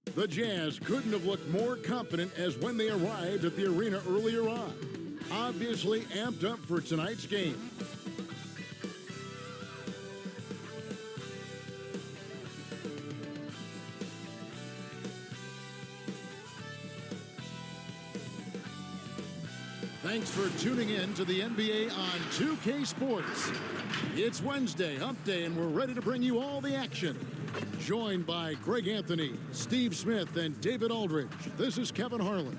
The Jazz couldn't have looked more confident as when they arrived at the arena earlier on. Obviously amped up for tonight's game. Thanks for tuning in to the NBA on 2K Sports. It's Wednesday, hump day, and we're ready to bring you all the action. Joined by Greg Anthony, Steve Smith, and David Aldridge, this is Kevin Harlan.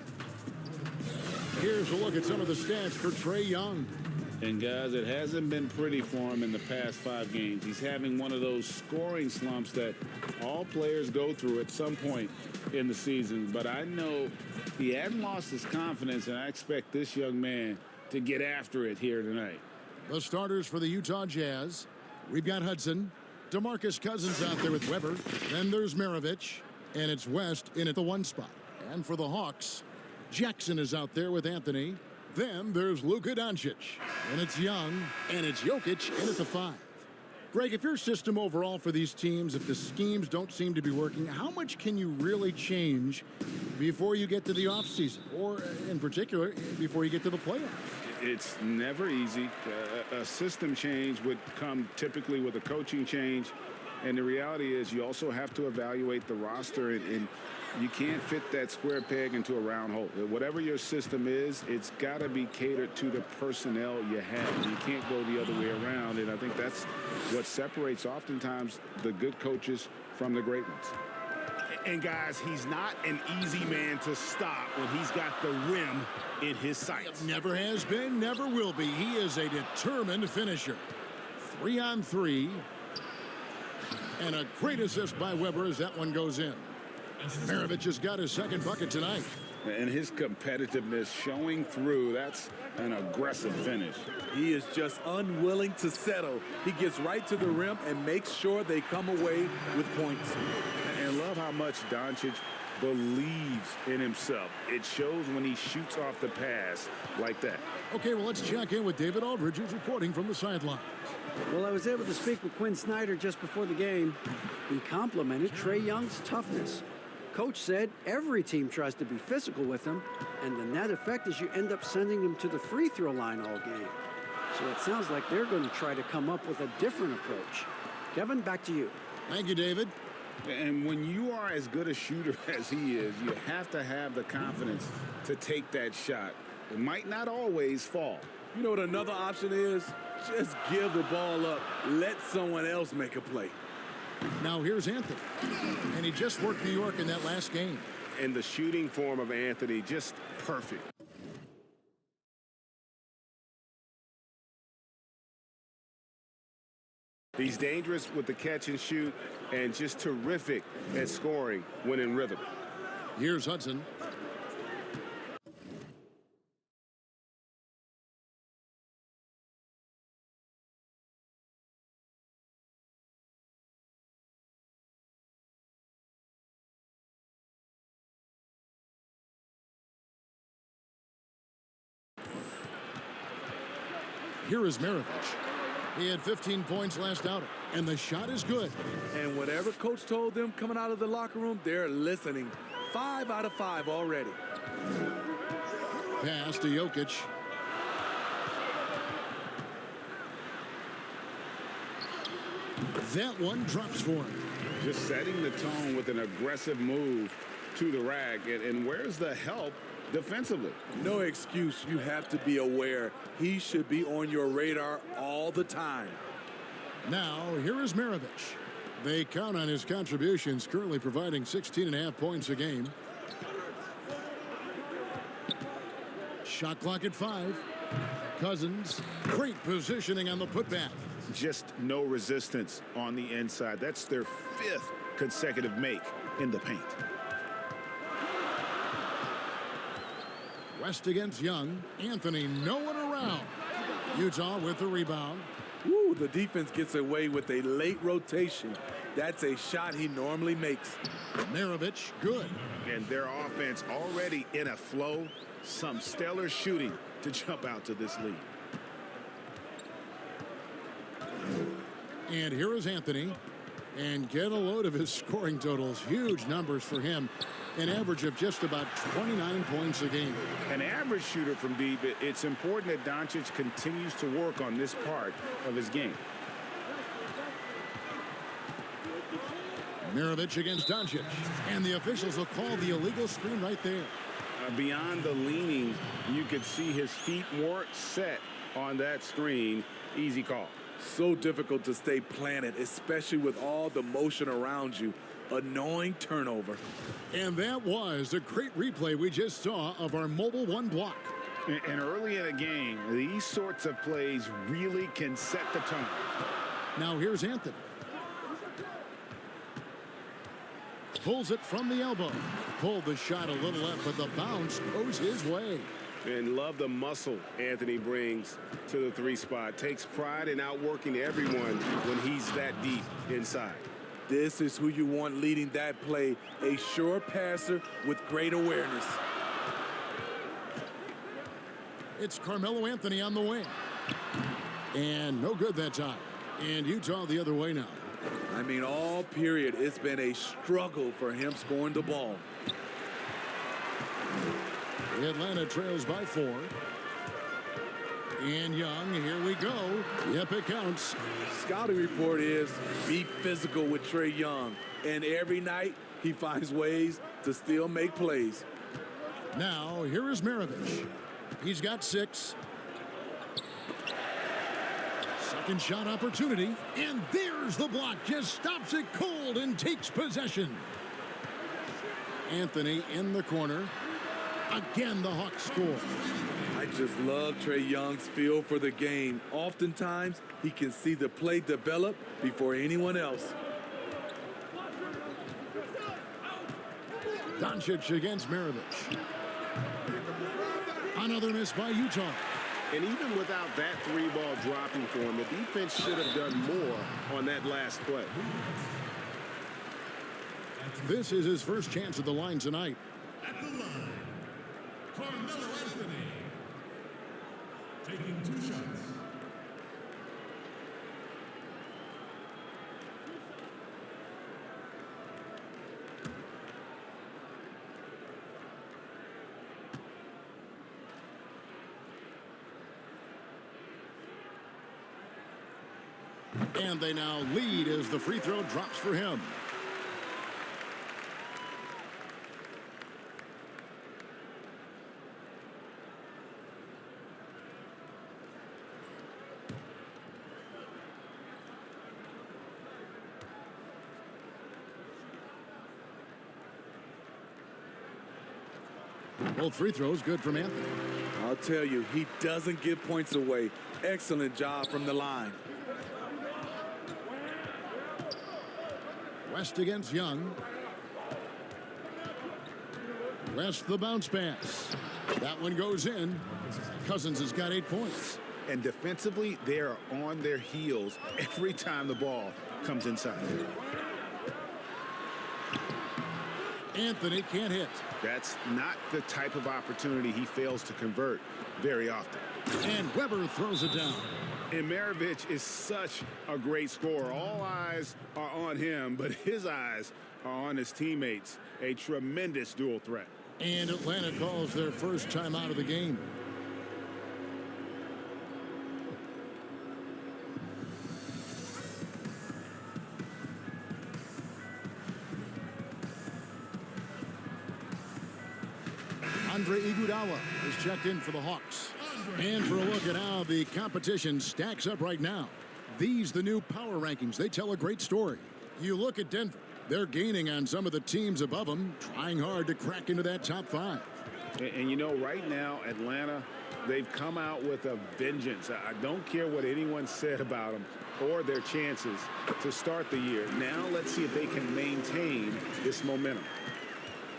Here's a look at some of the stats for Trae Young. And guys, it hasn't been pretty for him in the past 5 games. He's having one of those scoring slumps that all players go through at some point in the season. But I know he hadn't lost his confidence, and I expect this young man to get after it here tonight. The starters for the Utah Jazz. We've got Hudson, DeMarcus Cousins out there with Weber. Then there's Maravich, and it's West in at the 1 spot. And for the Hawks, Jackson is out there with Anthony. Then there's Luka Dončić, and it's Young, and it's Jokic in at the 5. Greg, if your system overall for these teams, if the schemes don't seem to be working, how much can you really change before you get to the offseason, or in particular, before you get to the playoffs? It's never easy. A system change would come typically with a coaching change, and the reality is you also have to evaluate the roster, and you can't fit that square peg into a round hole. Whatever your system is, it's got to be catered to the personnel you have. You can't go the other way around, and I think that's what separates oftentimes the good coaches from the great ones. And guys, he's not an easy man to stop when he's got the rim in his sights. Never has been, never will be. He is a determined finisher. 3-on-3. And a great assist by Weber as that one goes in. Maravich has got his second bucket tonight. And his competitiveness showing through. That's an aggressive finish. He is just unwilling to settle. He gets right to the rim and makes sure they come away with points. And love how much Dončić believes in himself. It shows when he shoots off the pass like that. Okay, well, let's check in with David Aldridge, who's reporting from the sidelines. Well, I was able to speak with Quinn Snyder just before the game. He complimented Trae Young's toughness. Coach said every team tries to be physical with him, and the net effect is you end up sending him to the free throw line all game. So it sounds like they're going to try to come up with a different approach. Kevin, back to you. Thank you, David. And when you are as good a shooter as he is, you have to have the confidence to take that shot. It might not always fall. You know what another option is? Just give the ball up. Let someone else make a play. Now here's Anthony. And he just worked New York in that last game. And the shooting form of Anthony, just perfect. He's dangerous with the catch and shoot and just terrific at scoring when in rhythm. Here's Hudson. Here is Maravich. He had 15 points last outing, and the shot is good. And whatever coach told them coming out of the locker room, they're listening. 5 out of 5 already. Pass to Jokic. That one drops for him. Just setting the tone with an aggressive move to the rack. And where's the help defensively? No excuse. You have to be aware. He should be on your radar all the time. Now, here is Maravich. They count on his contributions, currently providing 16.5 points a game. Shot clock at 5. Cousins, great positioning on the putback. Just no resistance on the inside. That's their 5th consecutive make in the paint. West against Young. Anthony, no one around. Utah with the rebound. Ooh, the defense gets away with a late rotation. That's a shot he normally makes. Maravich, good. And their offense already in a flow. Some stellar shooting to jump out to this lead. And here is Anthony. And get a load of his scoring totals. Huge numbers for him. An average of just about 29 points a game. An average shooter from deep. It's important that Dončić continues to work on this part of his game. Mirovic against Dončić. And the officials will call the illegal screen right there. Beyond the leaning, you could see his feet weren't set on that screen. Easy call. So difficult to stay planted, especially with all the motion around you. Annoying turnover. And that was a great replay we just saw of our Mobile One block. And early in a game, these sorts of plays really can set the tone. Now here's Anthony. Pulls it from the elbow. Pulled the shot a little left, but the bounce goes his way. And love the muscle Anthony brings to the three spot. Takes pride in outworking everyone when he's that deep inside. This is who you want leading that play. A sure passer with great awareness. It's Carmelo Anthony on the wing. And no good that time. And Utah the other way now. I mean, all period, it's been a struggle for him scoring the ball. Atlanta trails by 4. And Young, here we go. Yep, it counts. Scouting report is be physical with Trae Young. And every night, he finds ways to still make plays. Now, here is Mirovic. He's got 6. Second shot opportunity. And there's the block. Just stops it cold and takes possession. Anthony in the corner. Again, the Hawks score. I just love Trae Young's feel for the game. Oftentimes, he can see the play develop before anyone else. Dončić against Mirovic. Another miss by Utah. And even without that three ball dropping for him, the defense should have done more on that last play. This is his first chance at the line tonight. At the line, Carmelo Anthony, taking 2 shots. And they now lead as the free throw drops for him. Both free throws good from Anthony. I'll tell you, he doesn't give points away. Excellent job from the line. West against Young. West the bounce pass. That one goes in. Cousins has got 8 points. And defensively, they are on their heels every time the ball comes inside. Anthony can't hit. That's not the type of opportunity he fails to convert very often. And Weber throws it down. And Mirovic is such a great scorer. All eyes are on him, but his eyes are on his teammates. A tremendous dual threat. And Atlanta calls their first time out of the game. Andre Iguodala is checked in for the Hawks. And for a look at how the competition stacks up right now. These, the new power rankings, they tell a great story. You look at Denver. They're gaining on some of the teams above them, trying hard to crack into that top 5. And you know, right now, Atlanta, they've come out with a vengeance. I don't care what anyone said about them or their chances to start the year. Now let's see if they can maintain this momentum.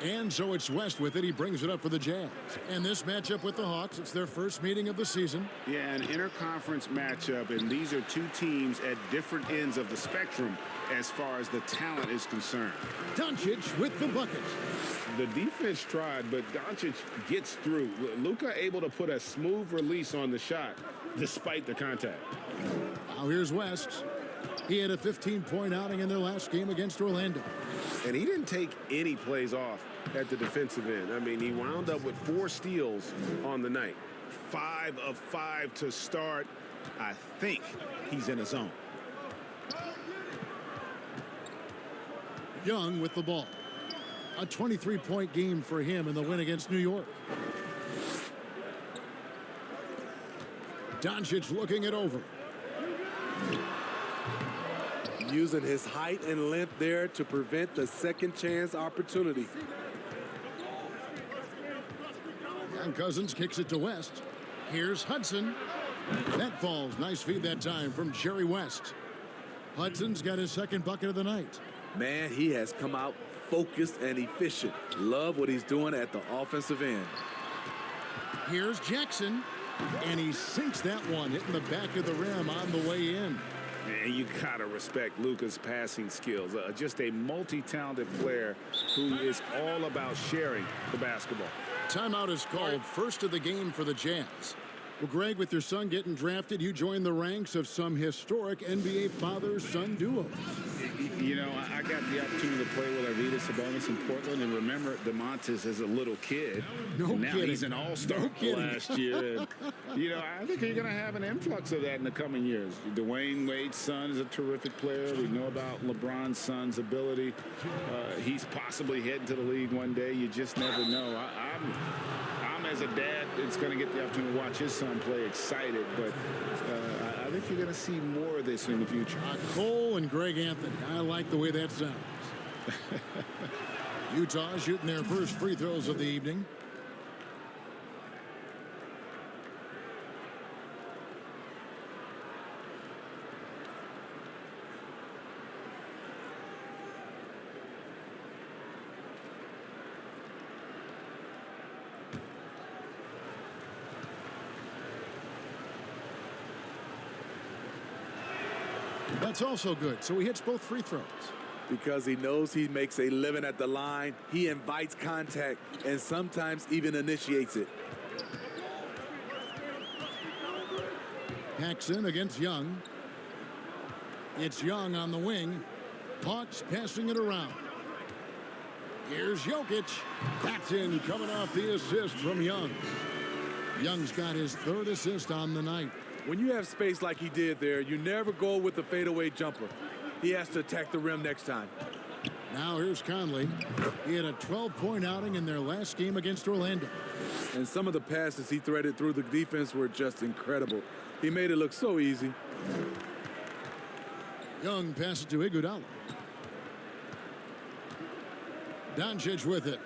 And so it's West with it. He brings it up for the Jazz. And this matchup with the Hawks, it's their first meeting of the season. Yeah, an interconference matchup, and these are two teams at different ends of the spectrum as far as the talent is concerned. Dončić with the bucket. The defense tried, but Dončić gets through. Luka able to put a smooth release on the shot despite the contact. Now here's West. He had a 15-point outing in their last game against Orlando. And he didn't take any plays off at the defensive end. I mean, he wound up with 4 steals on the night. 5 of 5 to start. I think he's in a zone. Young with the ball. A 23-point game for him in the win against New York. Dončić looking it over. Using his height and length there to prevent the second chance opportunity. And Cousins kicks it to West. Here's Hudson. That falls. Nice feed that time from Jerry West. Hudson's got his second bucket of the night. Man, he has come out focused and efficient. Love what he's doing at the offensive end. Here's Jackson. And he sinks that one, hitting the back of the rim on the way in. Man, you gotta respect Luka's passing skills. Just a multi-talented player who is all about sharing the basketball. Timeout is called. First of the game for the Jazz. Well, Greg, with your son getting drafted, you joined the ranks of some historic NBA father-son duos. You know, I got the opportunity to play with Arvydas Sabonis in Portland, and remember DeMontis as a little kid. No now kidding. He's an all-star last year. And, you know, I think you're going to have an influx of that in the coming years. Dwayne Wade's son is a terrific player. We know about LeBron's son's ability. He's possibly heading to the league one day. You just never know. I'm as a dad, it's going to get the opportunity to watch his son play excited, but I think you're going to see more of this in the future. Cole and Greg Anthony. I like the way that sounds. Utah shooting their first free throws of the evening. That's also good. So he hits both free throws. Because he knows he makes a living at the line, he invites contact and sometimes even initiates it. Paxson against Young. It's Young on the wing. Hawks passing it around. Here's Jokic. That's in, coming off the assist from Young. Young's got his third assist on the night. When you have space like he did there, you never go with the fadeaway jumper. He has to attack the rim next time. Now here's Conley. He had a 12-point outing in their last game against Orlando. And some of the passes he threaded through the defense were just incredible. He made it look so easy. Young passes to Iguodala. Dončić with it.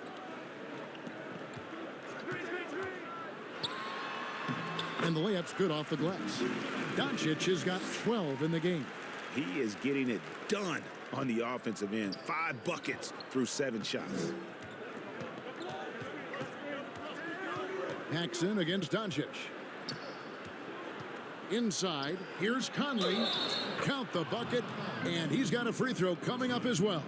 And the layup's good off the glass. Dončić has got 12 in the game. He is getting it done on the offensive end. 5 buckets through 7 shots. Paxson against Dončić. Inside, here's Conley. Count the bucket, and he's got a free throw coming up as well.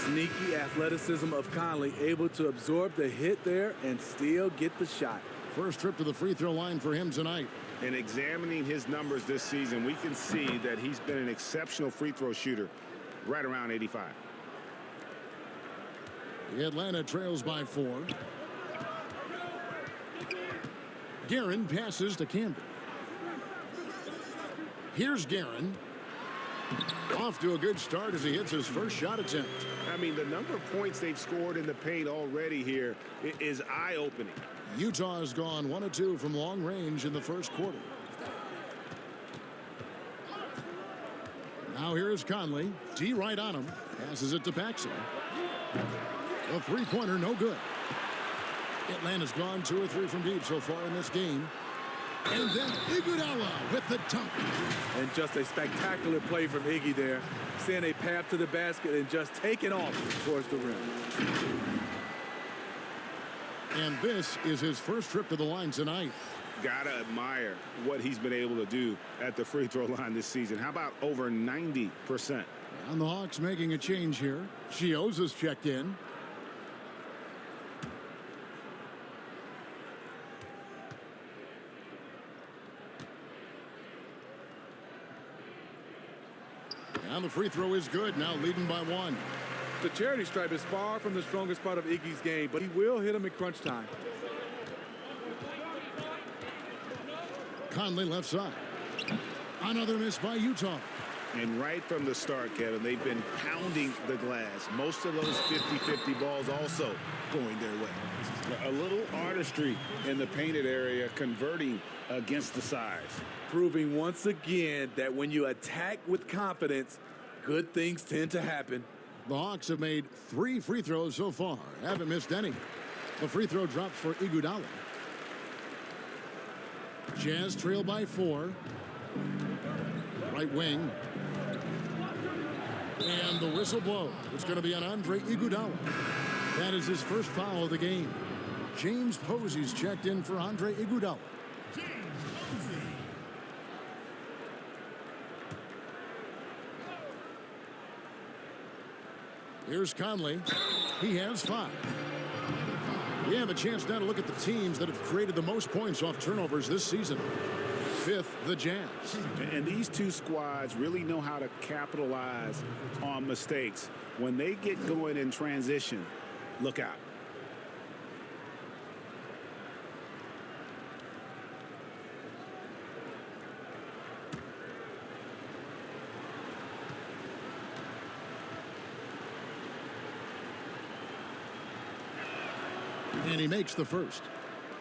Sneaky athleticism of Conley, able to absorb the hit there and still get the shot. First trip to the free throw line for him tonight. And examining his numbers this season, we can see that he's been an exceptional free throw shooter, right around 85. The Atlanta trails by 4. Guerin passes to Camden. Here's Guerin. Off to a good start as he hits his first shot attempt. I mean, the number of points they've scored in the paint already here is eye-opening. Utah has gone 1 of 2 from long range in the first quarter. Now here is Conley. D right on him. Passes it to Paxson. The three-pointer, no good. Atlanta's gone 2 or 3 from deep so far in this game. And then Iguodala with the dunk. And just a spectacular play from Iggy there. Seeing a path to the basket and just taking off towards the rim. And this is his first trip to the line tonight. Gotta admire what he's been able to do at the free throw line this season. How about over 90%? And the Hawks making a change here. Chioza's checked in. And the free throw is good, now leading by 1. The charity stripe is far from the strongest part of Iggy's game, but he will hit him in crunch time. Conley left side. Another miss by Utah. And right from the start, Kevin, they've been pounding the glass. Most of those 50-50 balls also going their way. A little artistry in the painted area, converting against the size. Proving once again that when you attack with confidence, good things tend to happen. The Hawks have made 3 free throws so far. Haven't missed any. The free throw drops for Iguodala. Jazz trail by 4. Right wing. And the whistle blows. It's going to be on Andre Iguodala. That is his first foul of the game. James Posey's checked in for Andre Iguodala. Here's Conley. He has 5. We have a chance now to look at the teams that have created the most points off turnovers this season. 5th, the Jazz. And these two squads really know how to capitalize on mistakes. When they get going in transition, look out. And he makes the first.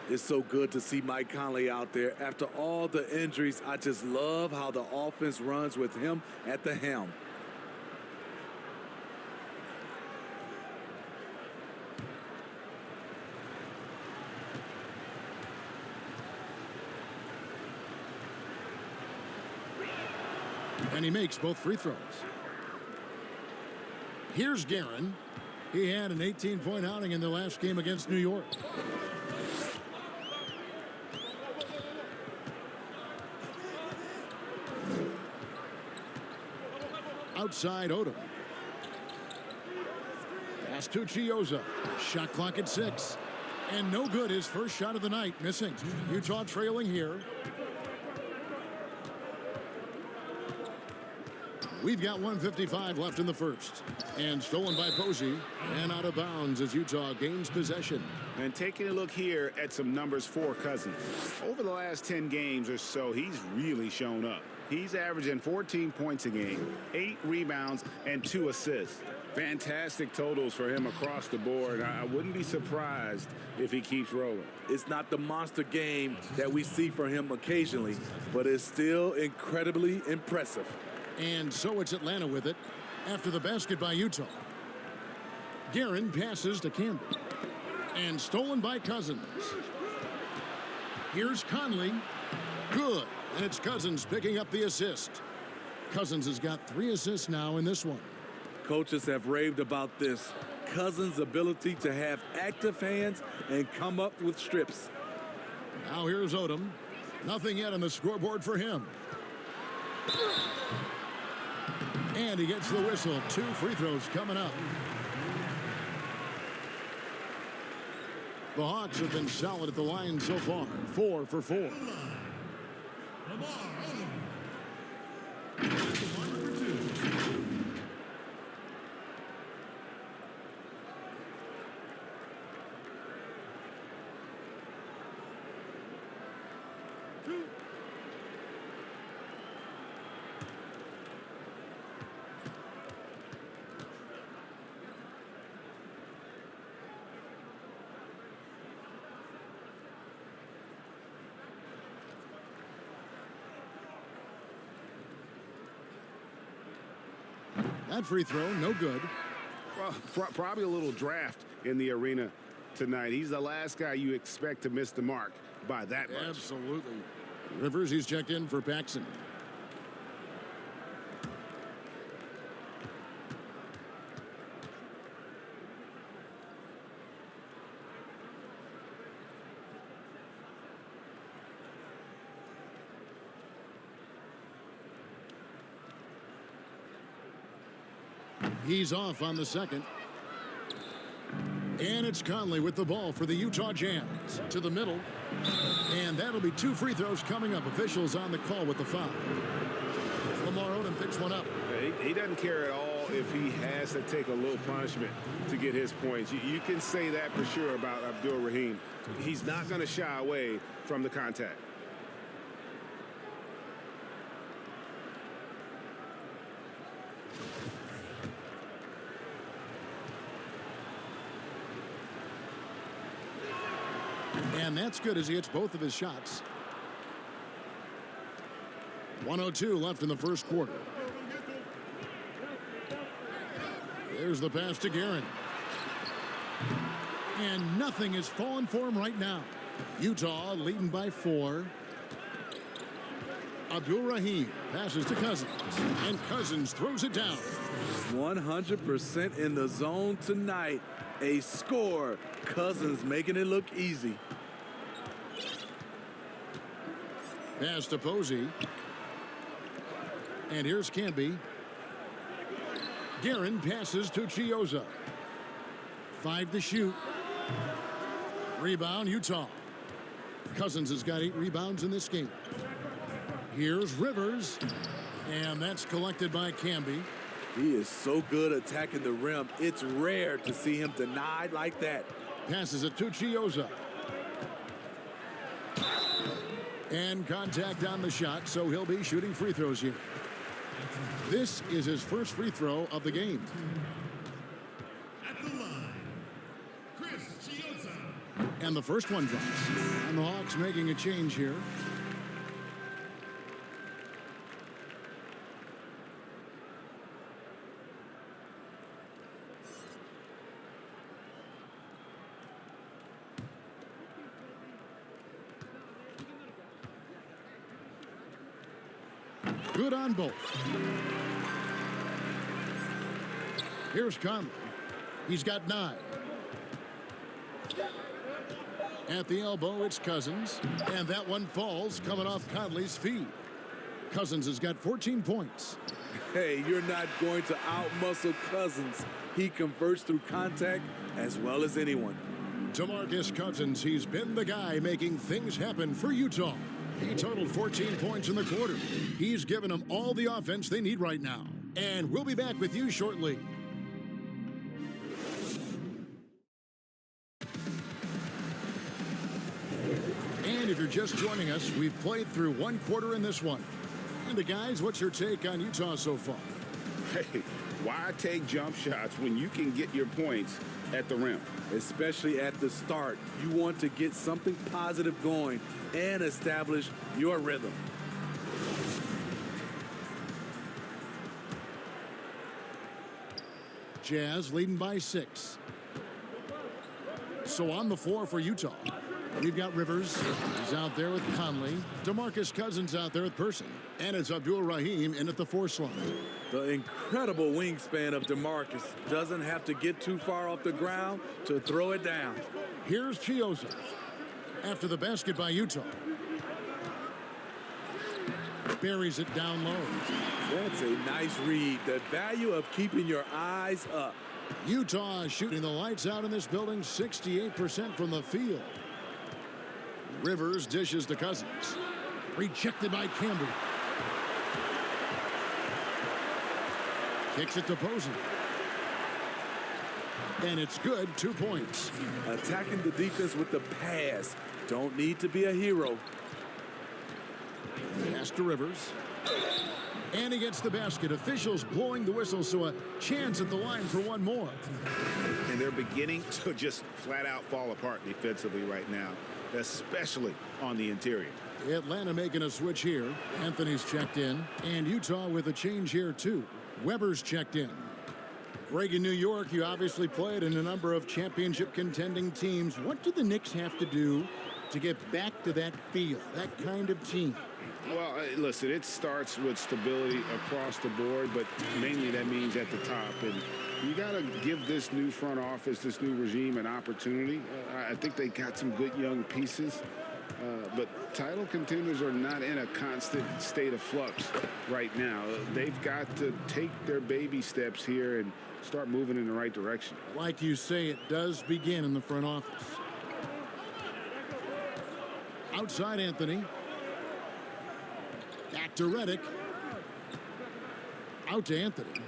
It's so good to see Mike Conley out there. After all the injuries, I just love how the offense runs with him at the helm. And he makes both free throws. Here's Guerin. He had an 18-point outing in the last game against New York. Outside Odom. Pass to Chioza. Shot clock at 6. And no good, his first shot of the night, missing. Utah trailing here. We've got 1:55 left in the first. And stolen by Posey. And out of bounds as Utah gains possession. And taking a look here at some numbers for Cousins. Over the last 10 games or so, he's really shown up. He's averaging 14 points a game, 8 rebounds, and 2 assists. Fantastic totals for him across the board. I wouldn't be surprised if he keeps rolling. It's not the monster game that we see from him occasionally, but it's still incredibly impressive. And so it's Atlanta with it after the basket by Utah. Guerin passes to Campbell. And stolen by Cousins. Here's Conley. Good. And it's Cousins picking up the assist. Cousins has got 3 assists now in this one. Coaches have raved about this. Cousins' ability to have active hands and come up with strips. Now here's Odom. Nothing yet on the scoreboard for him. And he gets the whistle. 2 free throws coming up. The Hawks have been solid at the line so far. 4 for 4. That free throw, no good. Well, probably a little draft in the arena tonight. He's the last guy you expect to miss the mark by that much. Absolutely. Rivers, he's checked in for Paxson. He's off on the second. And it's Conley with the ball for the Utah Jazz. To the middle. And that'll be 2 free throws coming up. Officials on the call with the foul. Lamar Odom picks one up. He He doesn't care at all if he has to take a little punishment to get his points. You can say that for sure about Abdul Rahim. He's not going to shy away from the contact. And that's good as he hits both of his shots. 1:02 left in the first quarter. There's the pass to Guerin. And nothing is falling for him right now. Utah leading by 4. Abdul Rahim passes to Cousins. And Cousins throws it down. 100% in the zone tonight. A score. Cousins making it look easy. Pass to Posey. And here's Canby. Guerin passes to Chioza. 5 to shoot. Rebound, Utah. Cousins has got 8 rebounds in this game. Here's Rivers. And that's collected by Canby. He is so good attacking the rim. It's rare to see him denied like that. Passes it to Chioza. And contact on the shot, so he'll be shooting free throws here. This is his first free throw of the game. At the line, Chris Chiozza. And the first one drops. And the Hawks making a change here. Good on both. Here's Conley. He's got 9. At the elbow, it's Cousins. And that one falls coming off Conley's feed. Cousins has got 14 points. Hey, you're not going to outmuscle Cousins. He converts through contact as well as anyone. DeMarcus Cousins, he's been the guy making things happen for Utah. He totaled 14 points in the quarter. He's given them all the offense they need right now. And we'll be back with you shortly. And if you're just joining us, we've played through 1 quarter in this one. And guys, what's your take on Utah so far? Hey, why take jump shots when you can get your points at the rim? Especially at the start. You want to get something positive going and establish your rhythm. Jazz leading by 6. So on the floor for Utah, we've got Rivers. He's out there with Conley. DeMarcus Cousins out there with Person. And it's Abdul Rahim in at the 4 slot. The incredible wingspan of DeMarcus doesn't have to get too far off the ground to throw it down. Here's Chioza after the basket by Utah. Buries it down low. That's a nice read. The value of keeping your eyes up. Utah is shooting the lights out in this building, 68% from the field. Rivers dishes to Cousins. Rejected by Canby. Kicks it to Posey. And it's good, 2 points. Attacking the defense with the pass. Don't need to be a hero. Pass to Rivers. And he gets the basket. Officials blowing the whistle, so a chance at the line for one more. And they're beginning to just flat out fall apart defensively right now, especially on the interior. Atlanta making a switch here. Anthony's checked in. And Utah with a change here, too. Weber's checked in. Greg, in New York, you obviously played in a number of championship contending teams. What do the Knicks have to do to get back to that feel, that kind of team? Well, listen, it starts with stability across the board, but mainly that means at the top. And you got to give this new front office, this new regime, an opportunity. I think they got some good young pieces. But title contenders are not in a constant state of flux right now. They've got to take their baby steps here and start moving in the right direction. Like you say, it does begin in the front office. Outside Anthony. Back to Redick. Out to Anthony.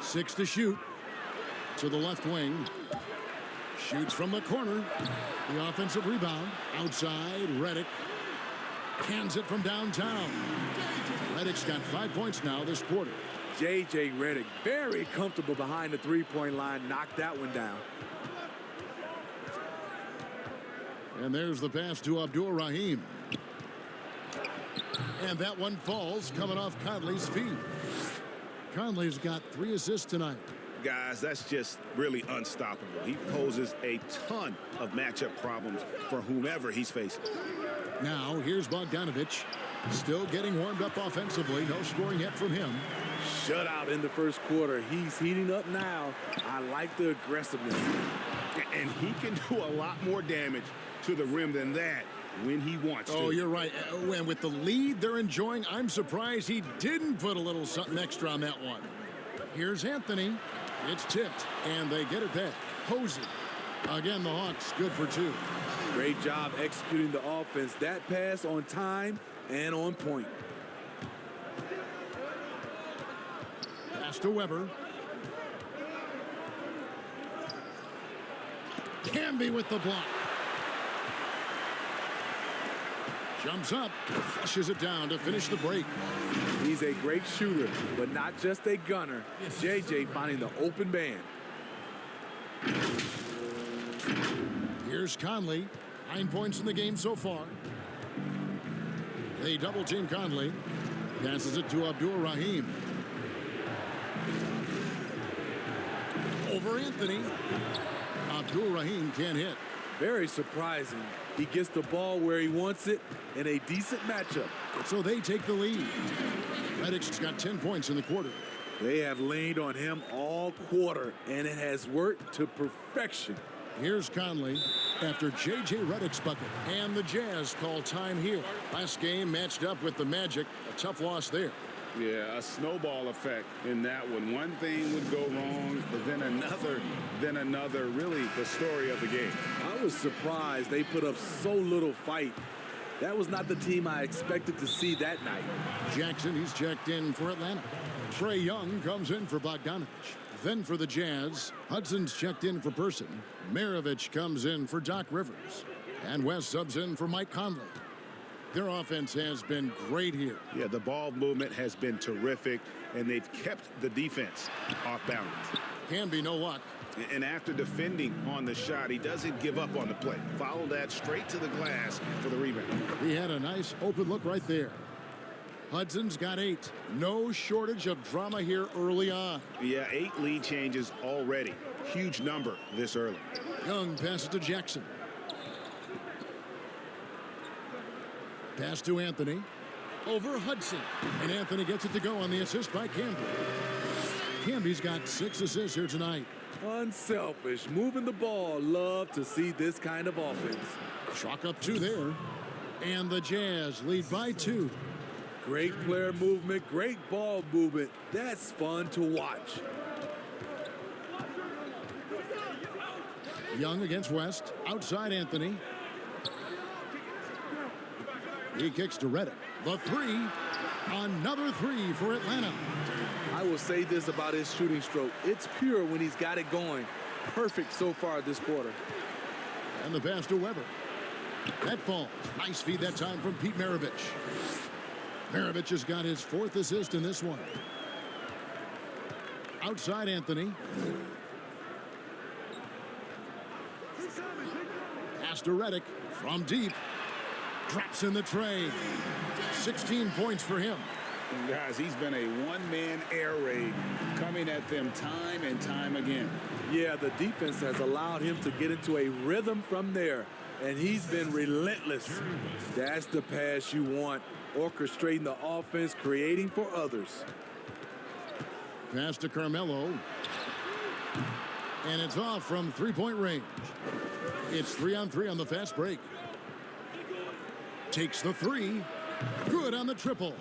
6 to shoot. To the left wing. Shoots from the corner. The offensive rebound. Outside, Redick. Cans it from downtown. Redick's got 5 points now this quarter. J.J. Redick, very comfortable behind the three-point line, knocked that one down. And there's the pass to Abdul-Rahim. And that one falls, coming off Conley's feet. Conley's got 3 assists tonight. Guys, that's just really unstoppable. He poses a ton of matchup problems for whomever he's facing. Now, here's Bogdanović. Still getting warmed up offensively. No scoring yet from him. Shutout in the first quarter. He's heating up now. I like the aggressiveness. And he can do a lot more damage to the rim than that when he wants to. Oh, you're right. And with the lead they're enjoying, I'm surprised he didn't put a little something extra on that one. Here's Anthony. It's tipped, and they get it back. Posey. Again, the Hawks good for 2. Great job executing the offense. That pass on time and on point. Pass to Weber. Camby with the block. Jumps up, flushes it down to finish the break. He's a great shooter, but not just a gunner. J.J. finding the open man. Here's Conley. 9 points in the game so far. They double team Conley. Passes it to Abdul-Rahim. Over Anthony. Abdul-Rahim can't hit. Very surprising. He gets the ball where he wants it in a decent matchup. So they take the lead. Redick's got 10 points in the quarter. They have leaned on him all quarter, and it has worked to perfection. Here's Conley after J.J. Redick's bucket. And the Jazz call time here. Last game matched up with the Magic. A tough loss there. Yeah, a snowball effect in that one. One thing would go wrong, then another, then another. Really the story of the game. I was surprised they put up so little fight. That was not the team I expected to see that night. Jackson, he's checked in for Atlanta. Trae Young comes in for Bogdanović. Then for the Jazz, Hudson's checked in for Person. Maravich comes in for Doc Rivers. And West subs in for Mike Conley. Their offense has been great here. Yeah, the ball movement has been terrific, and they've kept the defense off balance. Can be no luck. And after defending on the shot, he doesn't give up on the play. Follow that straight to the glass for the rebound. He had a nice open look right there. Hudson's got 8. No shortage of drama here early on. Yeah, 8 lead changes already. Huge number this early. Young passes to Jackson. Pass to Anthony. Over Hudson. And Anthony gets it to go on the assist by Camby. Camby's got 6 assists here tonight. Unselfish, moving the ball. Love to see this kind of offense. Chalk up 2 there. And the Jazz lead by 2. Great player movement, great ball movement. That's fun to watch. Young against West. Outside Anthony. He kicks to Redick. The 3. Another 3 for Atlanta. I will say this about his shooting stroke. It's pure when he's got it going. Perfect so far this quarter. And the pass to Weber. That falls. Nice feed that time from Pete Maravich. Maravich has got his 4th assist in this one. Outside Anthony. Pass to Redick from deep. Drops in the tray. 16 points for him. Guys, he's been a one-man air raid coming at them time and time again. Yeah, the defense has allowed him to get into a rhythm from there, and he's been relentless. That's the pass you want, orchestrating the offense, creating for others. Pass to Carmelo. And it's off from three-point range. It's 3-on-3 on the fast break. Takes the 3. Good on the triple.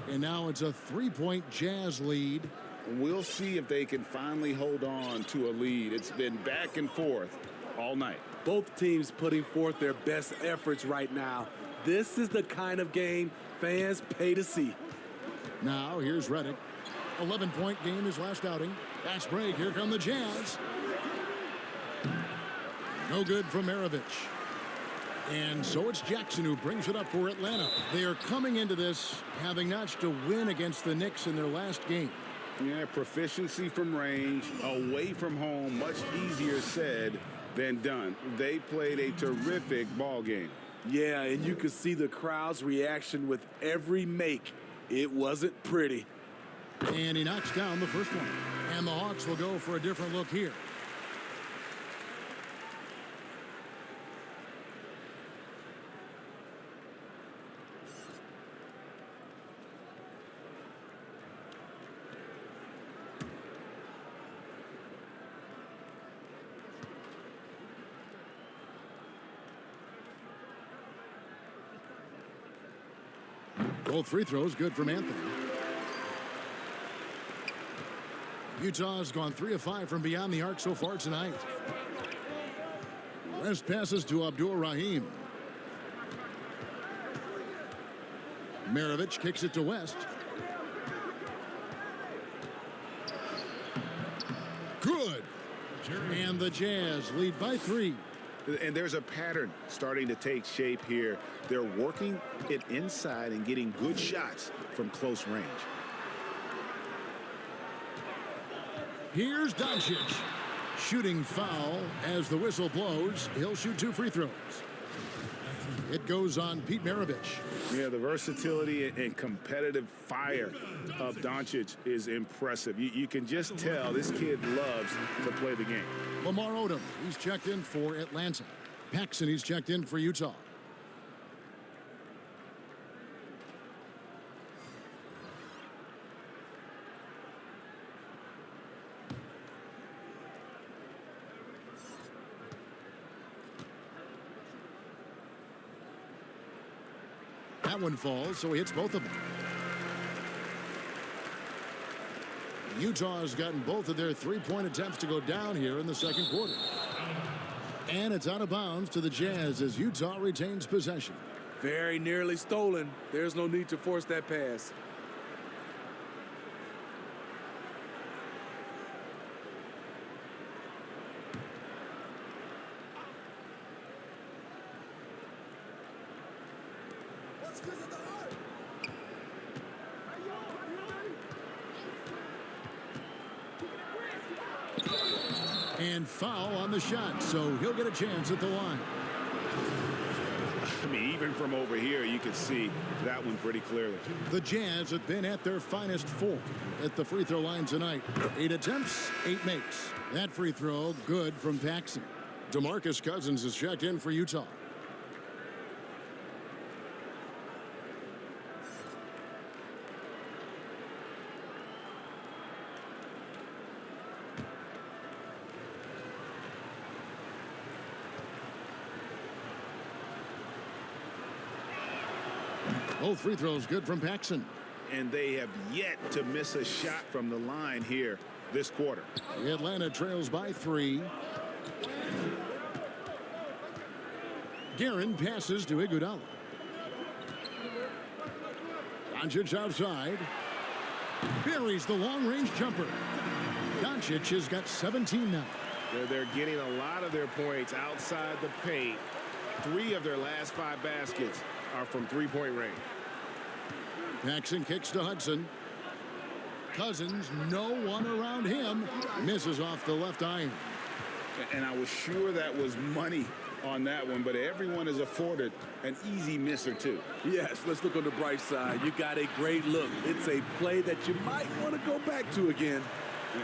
And now it's a 3-point Jazz lead. We'll see if they can finally hold on to a lead. It's been back and forth all night. Both teams putting forth their best efforts right now. This is the kind of game fans pay to see. Now here's Reddick. 11-point game his last outing. Fast break. Here come the Jazz. No good from Maravich. And so it's Jackson who brings it up for Atlanta. They are coming into this having notched a win against the Knicks in their last game. Yeah, proficiency from range, away from home, much easier said than done. They played a terrific ball game. Yeah, and you could see the crowd's reaction with every make. It wasn't pretty. And he knocks down the first one. And the Hawks will go for a different look here. Both free throws good from Anthony. Utah's gone 3 of 5 from beyond the arc so far tonight. West passes to Abdul Rahim. Maravich kicks it to West. Good. And the Jazz lead by 3. And there's a pattern starting to take shape here. They're working it inside and getting good shots from close range. Here's Dončić. Shooting foul as the whistle blows. He'll shoot 2 free throws. It goes on Pete Maravich. Yeah, the versatility and competitive fire of Dončić is impressive. You can just tell this kid loves to play the game. Lamar Odom, he's checked in for Atlanta. Paxson, he's checked in for Utah. That one falls, so he hits both of them. Utah has gotten both of their 3-point attempts to go down here in the second quarter. And it's out of bounds to the Jazz as Utah retains possession. Very nearly stolen. There's no need to force that pass. And foul on the shot, so he'll get a chance at the line. I mean, even from over here, you can see that one pretty clearly. The Jazz have been at their finest 4 at the free throw line tonight. 8 attempts, 8 makes. That free throw, good from Paxson. DeMarcus Cousins is checked in for Utah. Both free throws good from Paxson. And they have yet to miss a shot from the line here this quarter. Atlanta trails by 3. Guerin passes to Iguodala. Dončić outside. Buries the long-range jumper. Dončić has got 17 now. They're getting a lot of their points outside the paint. 3 of their last 5 baskets are from 3-point range. Paxson kicks to Hudson. Cousins, no one around him. Misses off the left iron. And I was sure that was money on that one, but everyone is afforded an easy miss or two. Yes, let's look on the bright side. You got a great look. It's a play that you might want to go back to again.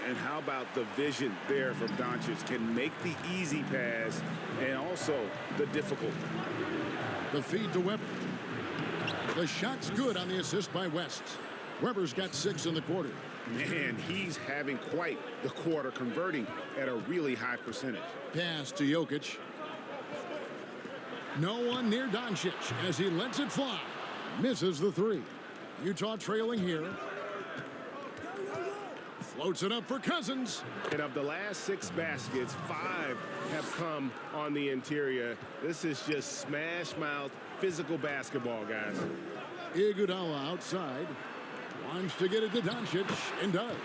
And how about the vision there from Dončić? Can make the easy pass and also the difficult. The feed to Weber. The shot's good on the assist by West. Weber's got 6 in the quarter. Man, he's having quite the quarter, converting at a really high percentage. Pass to Jokic. No one near Dončić as he lets it fly. Misses the 3. Utah trailing here. Floats it up for Cousins. And of the last 6 baskets, 5 have come on the interior. This is just smash mouth, physical basketball, guys. Iguodala outside. Wants to get it to Dončić, and does.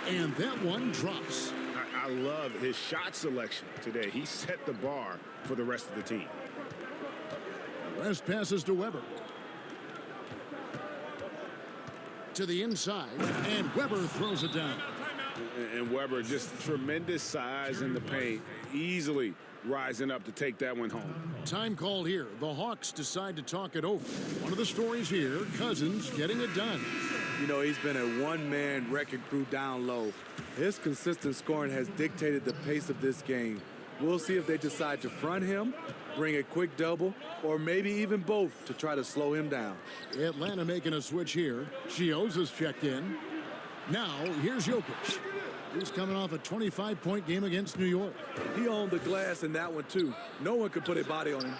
And that one drops. I love his shot selection today. He set the bar for the rest of the team. West passes to Weber. To the inside, and Weber throws it down. And Weber, just tremendous size in the paint, easily rising up to take that one home. Time called here. The Hawks decide to talk it over. One of the stories here, Cousins getting it done. You know, he's been a one-man wrecking crew down low. His consistent scoring has dictated the pace of this game. We'll see if they decide to front him, bring a quick double, or maybe even both to try to slow him down. Atlanta making a switch here. Chioza's checked in. Now, here's Jokic. He's coming off a 25-point game against New York. He owned the glass in that one, too. No one could put a body on him.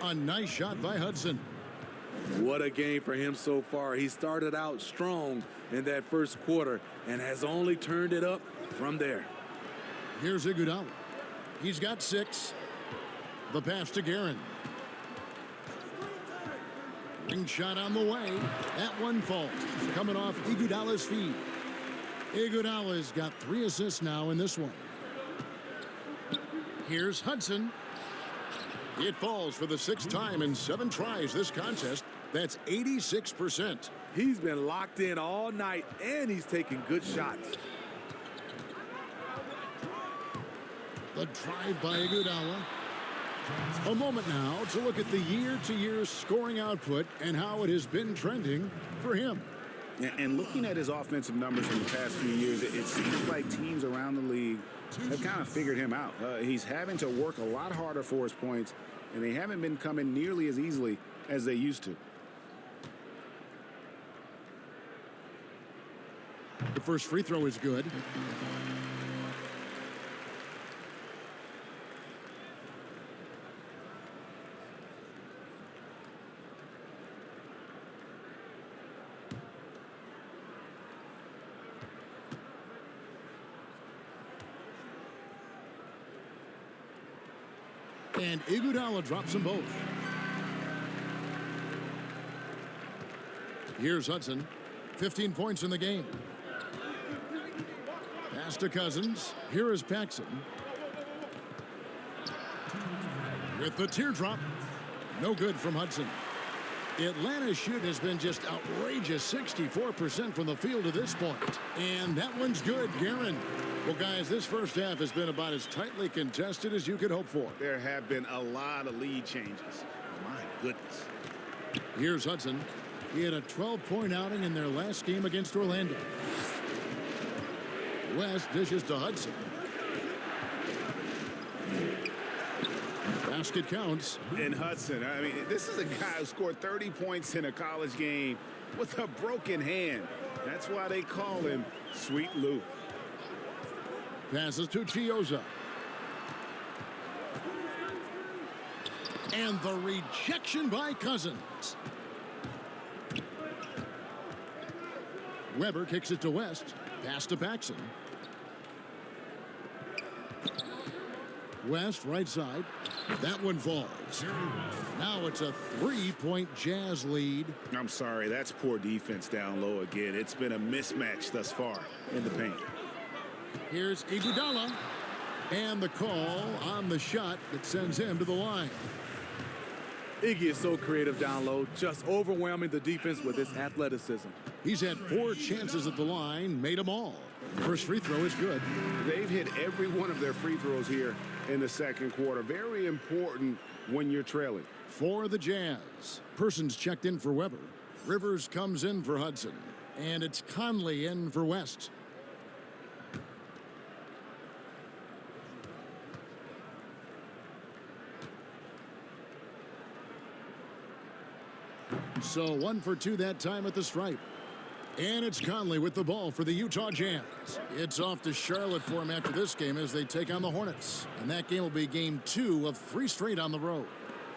A nice shot by Hudson. What a game for him so far. He started out strong in that first quarter and has only turned it up from there. Here's Iguodala. He's got 6. The pass to Guerin. Ring shot on the way. That one falls. Coming off Iguodala's feet. Iguodala's got 3 assists now in this one. Here's Hudson. It falls for the 6th time in 7 tries this contest. That's 86%. He's been locked in all night, and he's taking good shots. The drive by Iguodala. A moment now to look at the year-to-year scoring output and how it has been trending for him. And looking at his offensive numbers from the past few years, it seems like teams around the league have kind of figured him out. He's having to work a lot harder for his points, and they haven't been coming nearly as easily as they used to. The first free throw is good. And Iguodala drops them both. Here's Hudson. 15 points in the game. Pass to Cousins. Here is Paxson. With the teardrop. No good from Hudson. Atlanta's shoot has been just outrageous. 64% from the field to this point. And that one's good, Guerin. Well, guys, this first half has been about as tightly contested as you could hope for. There have been a lot of lead changes. My goodness. Here's Hudson. He had a 12-point outing in their last game against Orlando. West dishes to Hudson. Basket counts. And Hudson, I mean, this is a guy who scored 30 points in a college game with a broken hand. That's why they call him Sweet Lou. Passes to Chioza. And the rejection by Cousins. Weber kicks it to West. Pass to Paxson. West, right side. That one falls. Now it's a 3-point Jazz lead. I'm sorry, that's poor defense down low again. It's been a mismatch thus far in the paint. Here's Iguodala. And the call on the shot that sends him to the line. Iggy is so creative down low, just overwhelming the defense with his athleticism. He's had 4 chances at the line, made them all. First free throw is good. They've hit every one of their free throws here in the second quarter. Very important when you're trailing. For the Jazz, Persons checked in for Weber. Rivers comes in for Hudson. And it's Conley in for West. So 1 for 2 that time at the stripe. And it's Conley with the ball for the Utah Jazz. It's off to Charlotte for him after this game as they take on the Hornets. And that game will be game 2 of 3 straight on the road.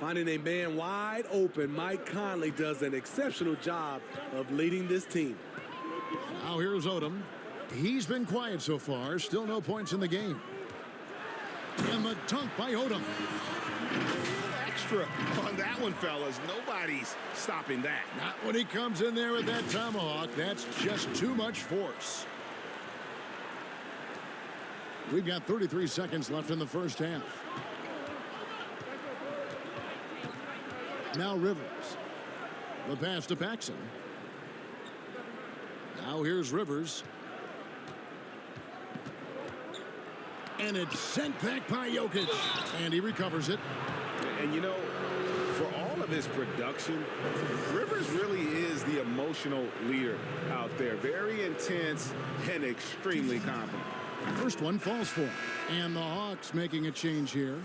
Finding a man wide open, Mike Conley does an exceptional job of leading this team. Now here's Odom. He's been quiet so far. Still no points in the game. And the dunk by Odom. extra on that one, fellas. Nobody's stopping that. Not when he comes in there with that tomahawk. That's just too much force. We've got 33 seconds left in the first half. Now Rivers. The pass to Paxson. Now here's Rivers. And it's sent back by Jokic. And he recovers it. And, you know, for all of his production, Rivers really is the emotional leader out there. Very intense and extremely confident. First one falls for him. And the Hawks making a change here.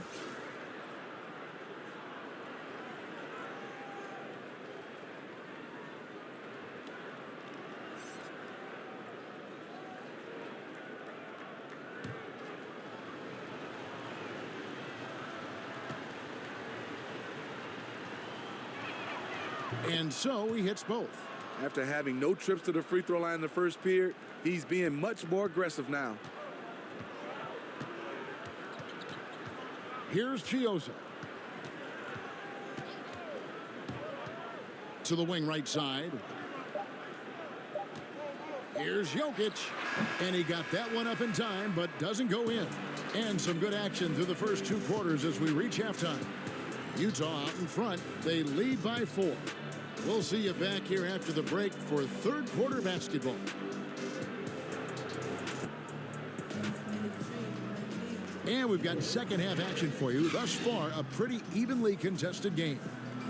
And so he hits both. After having no trips to the free throw line in the first period, he's being much more aggressive now. Here's Chioza. To the wing right side. Here's Jokic. And he got that one up in time, but doesn't go in. And some good action through the first 2 quarters as we reach halftime. Utah out in front. They lead by 4. We'll see you back here after the break for third quarter basketball. And we've got second half action for you. Thus far, a pretty evenly contested game.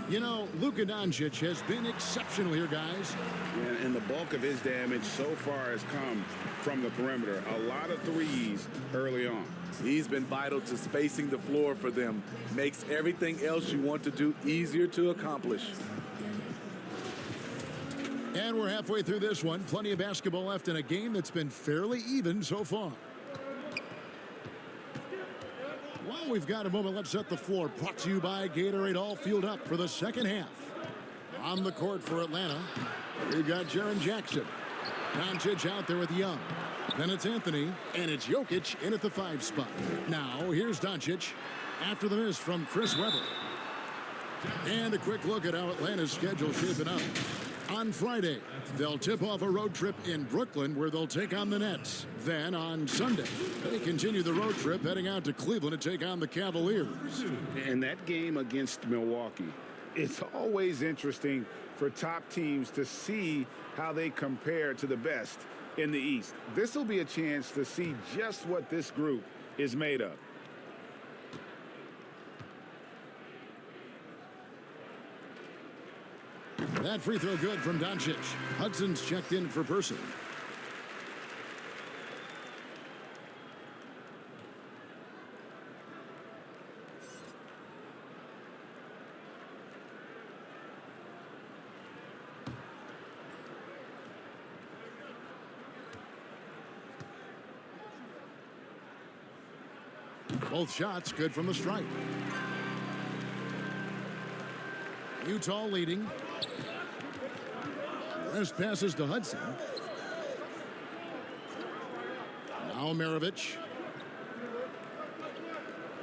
You know, Luka Dončić has been exceptional here, guys. Yeah, and the bulk of his damage so far has come from the perimeter. A lot of threes early on. He's been vital to spacing the floor for them. Makes everything else you want to do easier to accomplish. And we're halfway through this one. Plenty of basketball left in a game that's been fairly even so far. While we've got a moment, let's set the floor. Brought to you by Gatorade, all fueled up for the second half. On the court for Atlanta, we've got Jaren Jackson. Dončić out there with Young. Then it's Anthony, and it's Jokic in at the 5 spot. Now, here's Dončić after the miss from Chris Webber. And a quick look at how Atlanta's schedule shaping up. On Friday, they'll tip off a road trip in Brooklyn where they'll take on the Nets. Then on Sunday, they continue the road trip heading out to Cleveland to take on the Cavaliers. And that game against Milwaukee, it's always interesting for top teams to see how they compare to the best in the East. This will be a chance to see just what this group is made of. That free throw good from Dončić. Hudson's checked in for Person. Both shots good from the stripe. Utah leading. This passes to Hudson. Now Maravich.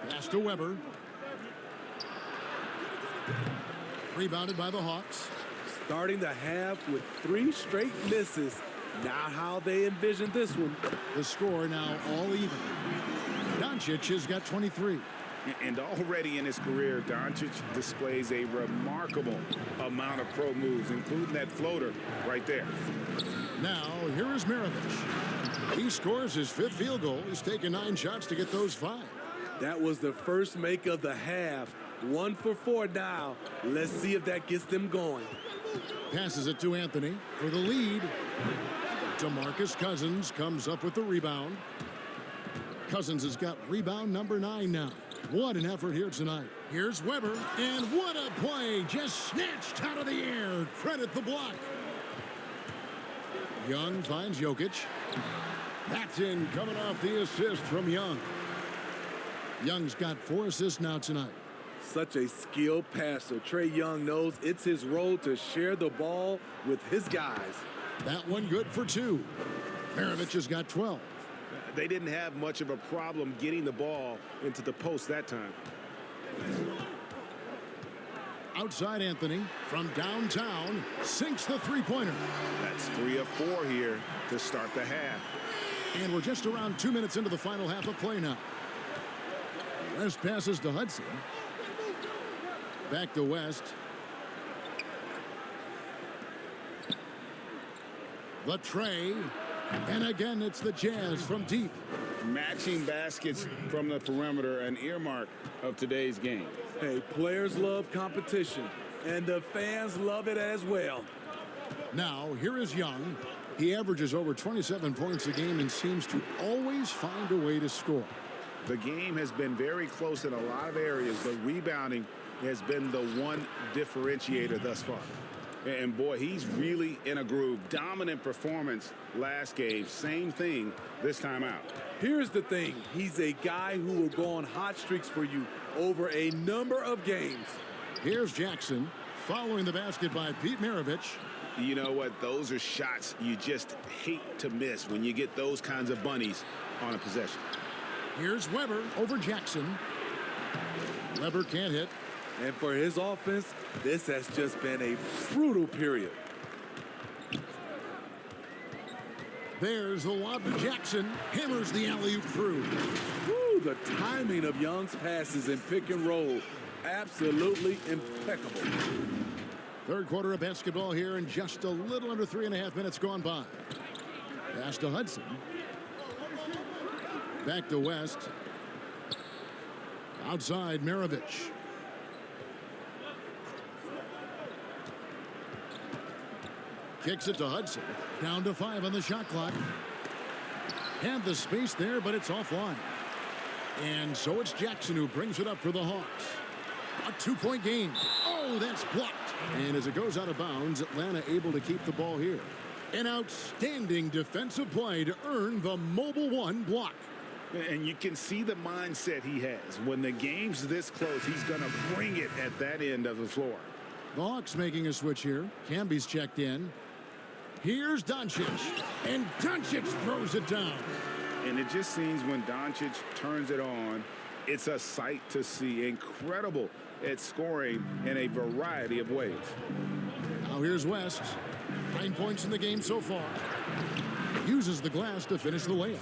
Pass to Weber. Rebounded by the Hawks. Starting the half with 3 straight misses. Not how they envisioned this one. The score now all even. Dončić has got 23. And already in his career, Dončić displays a remarkable amount of pro moves, including that floater right there. Now, here is Maravich. He scores his 5th field goal. He's taken 9 shots to get those 5. That was the first make of the half. 1 for 4 now. Let's see if that gets them going. Passes it to Anthony for the lead. DeMarcus Cousins comes up with the rebound. Cousins has got rebound number 9 now. What an effort here tonight. Here's Weber, and what a play. Just snatched out of the air. Credit the block. Young finds Jokic. That's in, coming off the assist from Young. Young's got 4 assists now tonight. Such a skilled passer. Trae Young knows it's his role to share the ball with his guys. That one good for 2. Maravich has got 12. They didn't have much of a problem getting the ball into the post that time. Outside Anthony from downtown sinks the three-pointer. That's 3 of 4 here to start the half. And we're just around 2 minutes into the final half of play now. West passes to Hudson. Back to West. The tray. And again, it's the Jazz from deep. Matching baskets from the perimeter, an earmark of today's game. Hey, players love competition, and the fans love it as well. Now, here is Young. He averages over 27 points a game and seems to always find a way to score. The game has been very close in a lot of areas, but rebounding has been the one differentiator thus far. And boy, he's really in a groove. Dominant performance last game. Same thing this time out. Here's the thing. He's a guy who will go on hot streaks for you over a number of games. Here's Jackson following the basket by Pete Maravich. You know what? Those are shots you just hate to miss when you get those kinds of bunnies on a possession. Here's Weber over Jackson. Weber can't hit. And for his offense, this has just been a brutal period. There's the lob to Jackson. Hammers the alley-oop through. Woo, the timing of Young's passes in pick and roll, absolutely impeccable. Third quarter of basketball here, and just a little under 3.5 minutes gone by. Pass to Hudson. Back to West. Outside Maravich. Kicks it to Hudson. Down to 5 on the shot clock. Had the space there, but it's offline. And so it's Jackson who brings it up for the Hawks. A 2-point game. Oh, that's blocked. And as it goes out of bounds, Atlanta able to keep the ball here. An outstanding defensive play to earn the Mobile One block. And you can see the mindset he has. When the game's this close, he's going to bring it at that end of the floor. The Hawks making a switch here. Camby's checked in. Here's Dončić. And Dončić throws it down. And it just seems when Dončić turns it on, it's a sight to see. Incredible at scoring in a variety of ways. Now here's West. 9 points in the game so far. Uses the glass to finish the layup.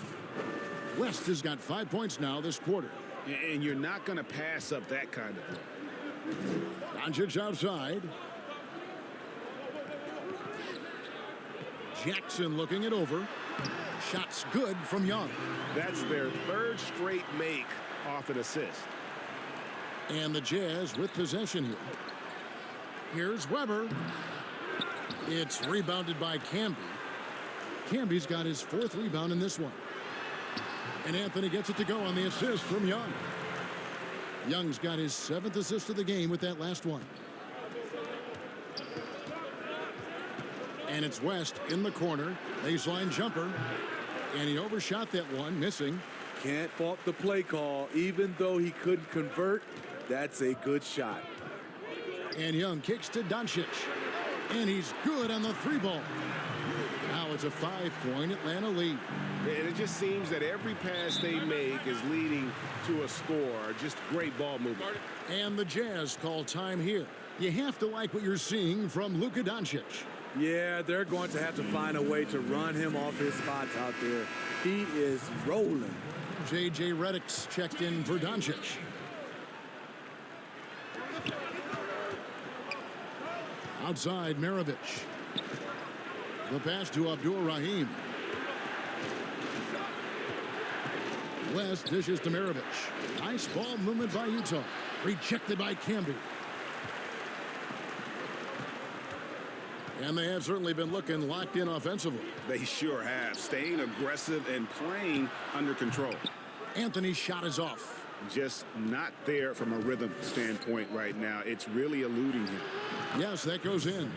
West has got 5 points now this quarter. And you're not going to pass up that kind of play. Dončić outside. Jackson looking it over. Shots good from Young. That's their third straight make off an assist. And the Jazz with possession here. Here's Weber. It's rebounded by Camby. Camby's got his 4th rebound in this one. And Anthony gets it to go on the assist from Young. Young's got his 7th assist of the game with that last one. And it's West in the corner. Baseline jumper. And he overshot that one, missing. Can't fault the play call. Even though he couldn't convert, that's a good shot. And Young kicks to Dončić. And he's good on the 3-ball. Now it's a 5-point Atlanta lead. And it just seems that every pass they make is leading to a score. Just great ball movement. And the Jazz call time here. You have to like what you're seeing from Luka Dončić. Yeah, they're going to have to find a way to run him off his spots out there. He is rolling. J.J. Redick's checked in for Dončić. Outside Maravich. The pass to Abdur-Rahim. West dishes to Maravich. Nice ball movement by Utah. Rejected by Camby. And they have certainly been looking locked in offensively. They sure have. Staying aggressive and playing under control. Anthony's shot is off. Just not there from a rhythm standpoint right now. It's really eluding him. Yes, that goes in.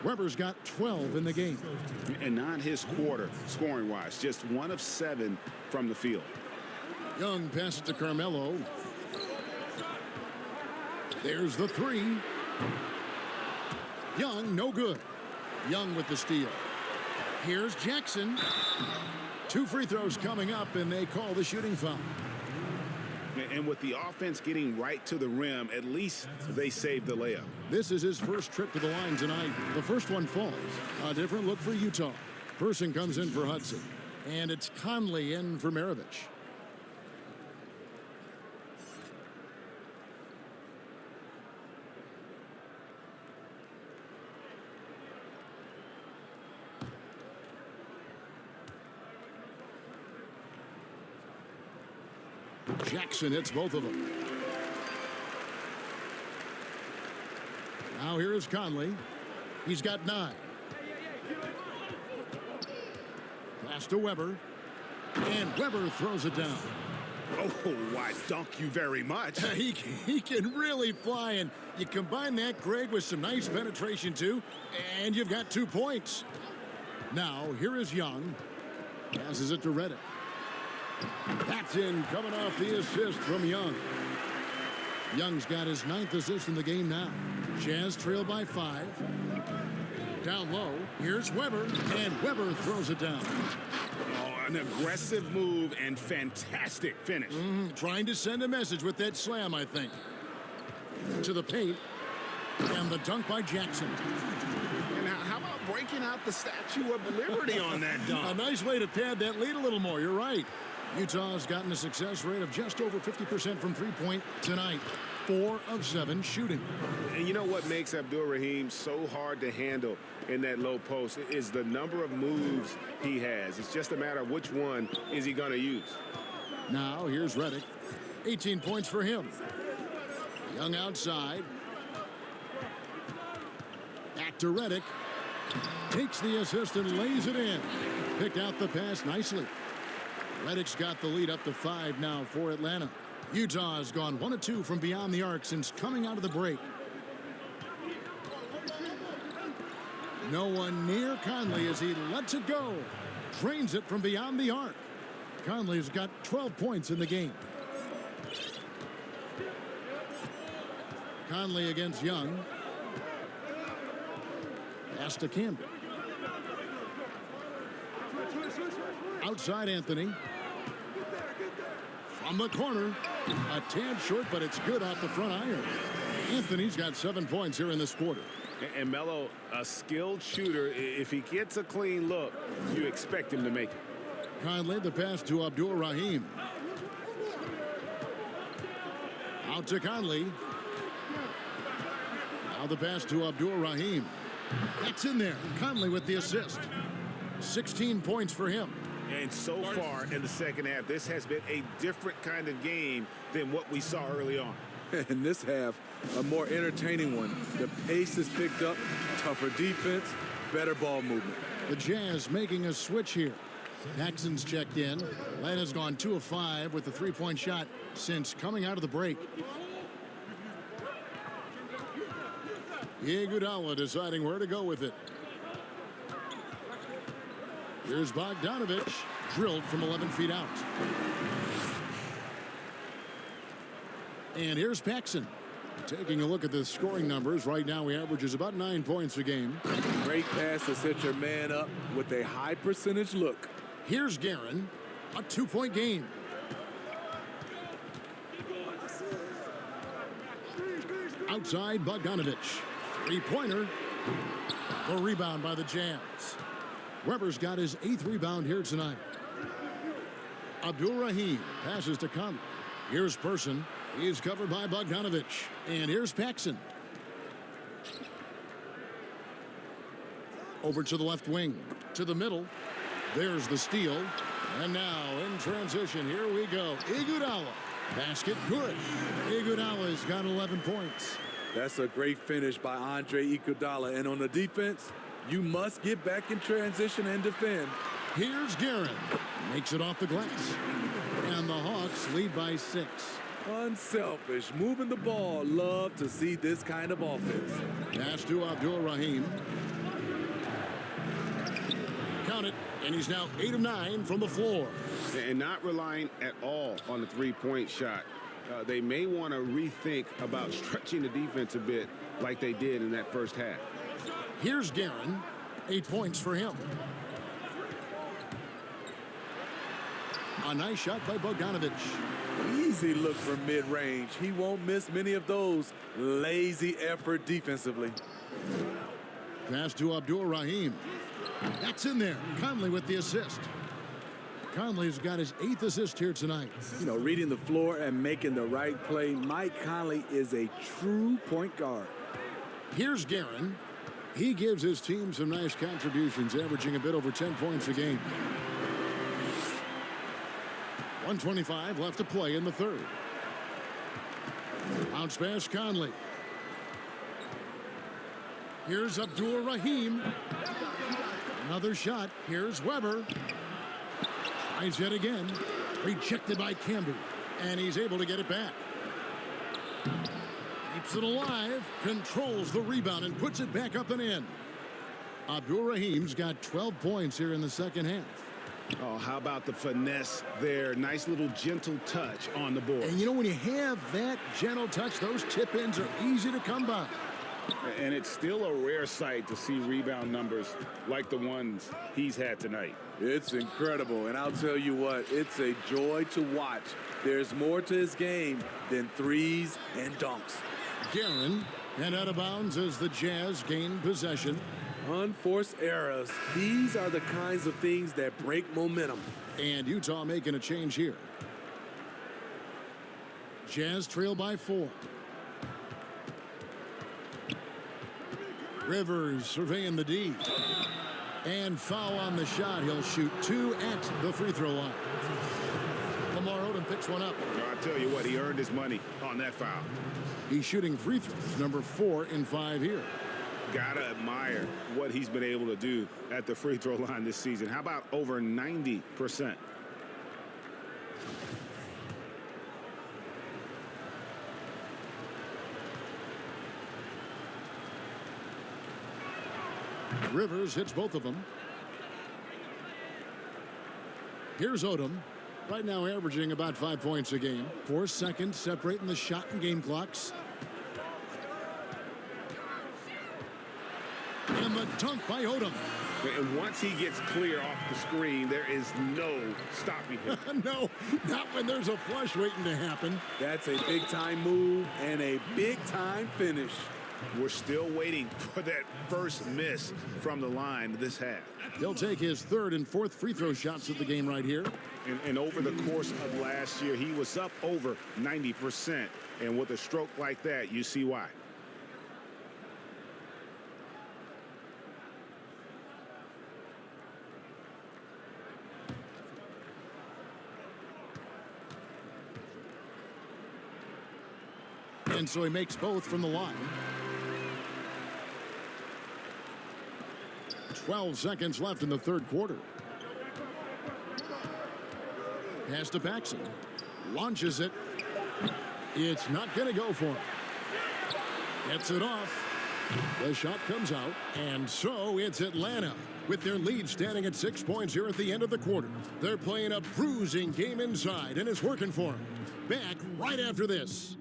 Weber's got 12 in the game. And not his quarter, scoring-wise. Just 1 of 7 from the field. Young passes to Carmelo. There's the 3. Young, no good. Young with the steal. Here's Jackson. 2 free throws coming up, and they call the shooting foul. And with the offense getting right to the rim, at least they saved the layup. This is his first trip to the line tonight. The first one falls. A different look for Utah. Person comes in for Hudson. And it's Conley in for Maravich. Jackson hits both of them. Now here is Conley. He's got 9. Pass to Weber. And Weber throws it down. Oh, why, thank you very much. He can really fly, and you combine that, Greg, with some nice penetration, too, and you've got 2 points. Now, here is Young. Passes it to Reddick. That's in, coming off the assist from Young. Young's got his 9th assist in the game now. Jazz trail by 5. Down low, here's Weber, and Weber throws it down. Oh, an aggressive move and fantastic finish. Trying to send a message with that slam, I think. To the paint, and the dunk by Jackson. And how about breaking out the Statue of Liberty on that dunk? A nice way to pad that lead a little more, you're right. Utah's gotten a success rate of just over 50% from three-point tonight. 4 of 7 shooting. And you know what makes Abdul-Rahim so hard to handle in that low post is the number of moves he has. It's just a matter of which one is he going to use. Now here's Reddick. 18 points for him. Young outside. Back to Reddick. Takes the assist and lays it in. Picked out the pass nicely. Reddick's got the lead up to 5 now for Atlanta. Utah has gone 1 of 2 from beyond the arc since coming out of the break. No one near Conley as he lets it go. Drains it from beyond the arc. Conley's got 12 points in the game. Conley against Young. Pass to Campbell. Outside Anthony. From the corner. A tad short, but it's good off the front iron. Anthony's got 7 points here in this quarter. And Melo, a skilled shooter, if he gets a clean look, you expect him to make it. Conley, the pass to Abdul-Rahim. Out to Conley. Now the pass to Abdul-Rahim. That's in there. Conley with the assist. 16 points for him. And so far in the second half, this has been a different kind of game than what we saw early on. In this half, a more entertaining one. The pace is picked up, tougher defense, better ball movement. The Jazz making a switch here. Paxson's checked in. Atlanta's gone 2 of 5 with the three-point shot since coming out of the break. Iguodala deciding where to go with it. Here's Bogdanovich, drilled from 11 feet out. And here's Paxson. Taking a look at the scoring numbers, right now he averages about 9 points a game. Great pass to set your man up with a high percentage look. Here's Guerin, a 2-point game. Outside Bogdanovich, 3-pointer. The rebound by the Jazz. Weber's got his 8th rebound here tonight. Abdul-Rahim passes to Conley. Here's Person. He's covered by Bogdanovich. And here's Paxson. Over to the left wing. To the middle. There's the steal. And now in transition, here we go. Iguodala. Basket good. Iguodala's got 11 points. That's a great finish by Andre Iguodala. And on the defense, you must get back in transition and defend. Here's Guerin. Makes it off the glass. And the Hawks lead by 6. Unselfish, moving the ball. Love to see this kind of offense. Pass to Abdul-Rahim. Count it. And he's now 8 of 9 from the floor. And not relying at all on the three-point shot. They may want to rethink about stretching the defense a bit like they did in that first half. Here's Guerin. 8 points for him. A nice shot by Bogdanovic. Easy look from mid-range. He won't miss many of those. Lazy effort defensively. Pass to Abdul Rahim. That's in there. Conley with the assist. Conley's got his 8th assist here tonight. You know, reading the floor and making the right play. Mike Conley is a true point guard. Here's Guerin. He gives his team some nice contributions, averaging a bit over 10 points a game. 1:25 left to play in the third. Bounce pass Conley. Here's Abdul Rahim. Another shot. Here's Weber. Tries it again. Rejected by Camby. And he's able to get it back. Keeps it alive. Controls the rebound and puts it back up and in. Abdul Rahim's got 12 points here in the second half. Oh, how about the finesse there? Nice little gentle touch on the board. And you know, when you have that gentle touch, those tip-ins are easy to come by. And it's still a rare sight to see rebound numbers like the ones he's had tonight. It's incredible, and I'll tell you what, it's a joy to watch. There's more to his game than threes and dunks. Guerin, and out of bounds as the Jazz gain possession. Unforced errors. These are the kinds of things that break momentum. And Utah making a change here. Jazz trail by 4. Rivers surveying the D. And foul on the shot. He'll shoot 2 at the free throw line. Lamar Odom picks one up. I tell you what, he earned his money on that foul. He's shooting free throws, number 4 in 5 here. Gotta admire what he's been able to do at the free throw line this season. How about over 90%? Rivers hits both of them. Here's Odom. Right now averaging about 5 points a game. 4 seconds separating the shot and game clocks. And the dunk by Odom. And once he gets clear off the screen, there is no stopping him. No, not when there's a flush waiting to happen. That's a big-time move and a big-time finish. We're still waiting for that first miss from the line this half. He'll take his 3rd and 4th free throw shots of the game right here. And over the course of last year, he was up over 90%. And with a stroke like that, you see why. And so he makes both from the line. 12 seconds left in the third quarter. Pass to Paxson. Launches it. It's not going to go for him. Gets it off. The shot comes out. And so it's Atlanta with their lead standing at 6 points here at the end of the quarter. They're playing a bruising game inside, and it's working for them. Back right after this.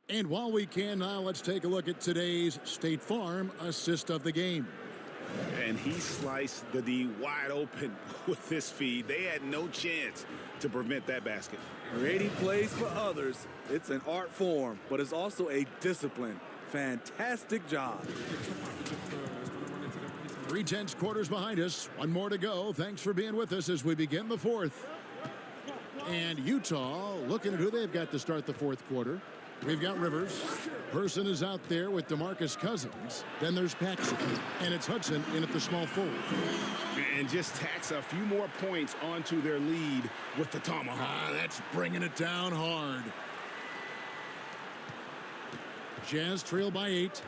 And while we can now, let's take a look at today's State Farm assist of the game. And he sliced the D wide open with this feed. They had no chance to prevent that basket. Creating plays for others, it's an art form, but it's also a discipline. Fantastic job. 3/10 quarters behind us. One more to go. Thanks for being with us as we begin the fourth. And Utah looking at who they've got to start the fourth quarter. We've got Rivers. Person is out there with DeMarcus Cousins. Then there's Paxson. And it's Hudson in at the small forward. And just tacks a few more points onto their lead with the tomahawk. That's bringing it down hard. Jazz trail by 8.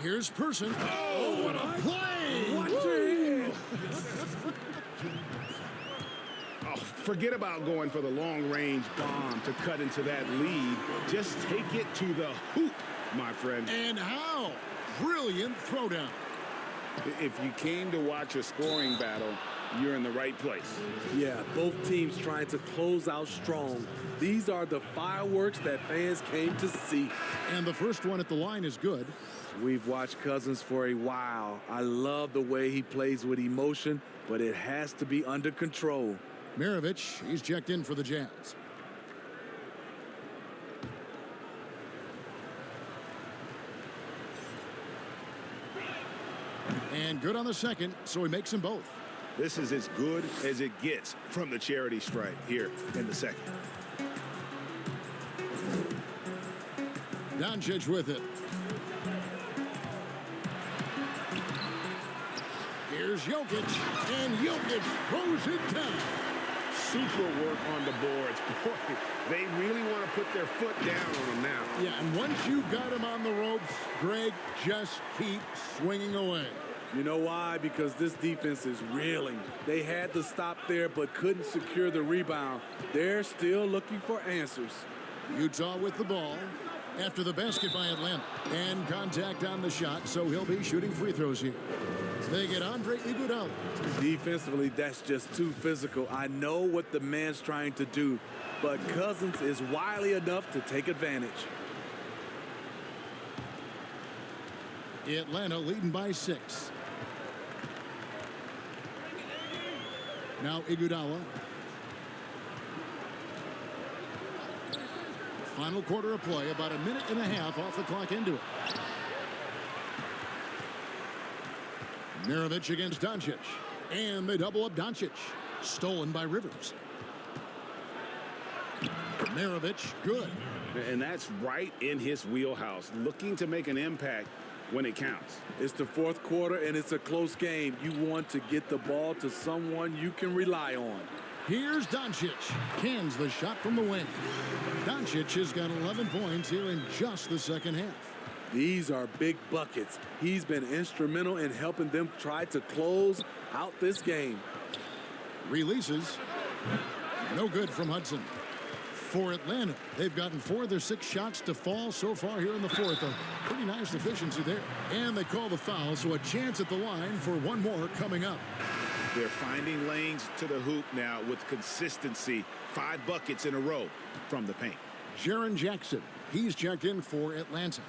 Here's Person. Oh, what a play! Oh, forget about going for the long-range bomb to cut into that lead. Just take it to the hoop, my friend. And how? Brilliant throwdown. If you came to watch a scoring battle, you're in the right place. Yeah, both teams trying to close out strong. These are the fireworks that fans came to see. And the first one at the line is good. We've watched Cousins for a while. I love the way he plays with emotion, but it has to be under control. Maravich, he's checked in for the Jazz. And good on the second, so he makes them both. This is as good as it gets from the charity stripe here in the second. Dončić with it. Here's Jokic, and Jokic throws it down. Super work on the boards. Boy, they really want to put their foot down on them now. Yeah, and once you got him on the ropes, Greg, just keep swinging away. You know why? Because this defense is reeling. They had to stop there but couldn't secure the rebound. They're still looking for answers. Utah with the ball after the basket by Atlanta. And contact on the shot, so he'll be shooting free throws here. They get Andre Iguodala. Defensively, that's just too physical. I know what the man's trying to do, but Cousins is wily enough to take advantage. Atlanta leading by 6. Now Iguodala. Final quarter of play, about a minute and a half off the clock into it. Maravich against Dončić. And they double up Dončić. Stolen by Rivers. Maravich, good. And that's right in his wheelhouse, looking to make an impact when it counts. It's the fourth quarter, and it's a close game. You want to get the ball to someone you can rely on. Here's Dončić. Cans the shot from the wing. Dončić has got 11 points here in just the second half. These are big buckets. He's been instrumental in helping them try to close out this game. Releases. No good from Hudson. For Atlanta, they've gotten 4 of their 6 shots to fall so far here in the fourth. A pretty nice efficiency there. And they call the foul, so a chance at the line for one more coming up. They're finding lanes to the hoop now with consistency. 5 buckets in a row from the paint. Jaren Jackson, he's checked in for Atlanta.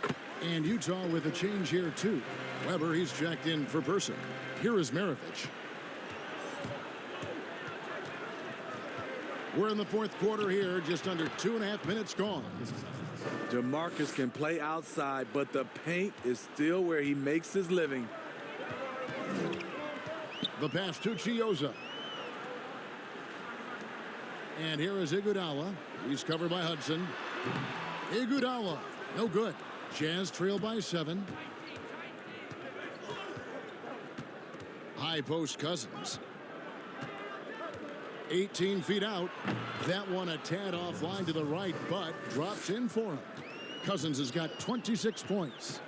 And Utah with a change here, too. Weber, he's checked in for Bursa. Here is Maravich. We're in the fourth quarter here, just under 2.5 minutes gone. DeMarcus can play outside, but the paint is still where he makes his living. The pass to Chioza. And here is Iguodala. He's covered by Hudson. Iguodala, no good. Jazz trail by 7. High post Cousins. 18 feet out. That one a tad offline to the right, but drops in for him. Cousins has got 26 points.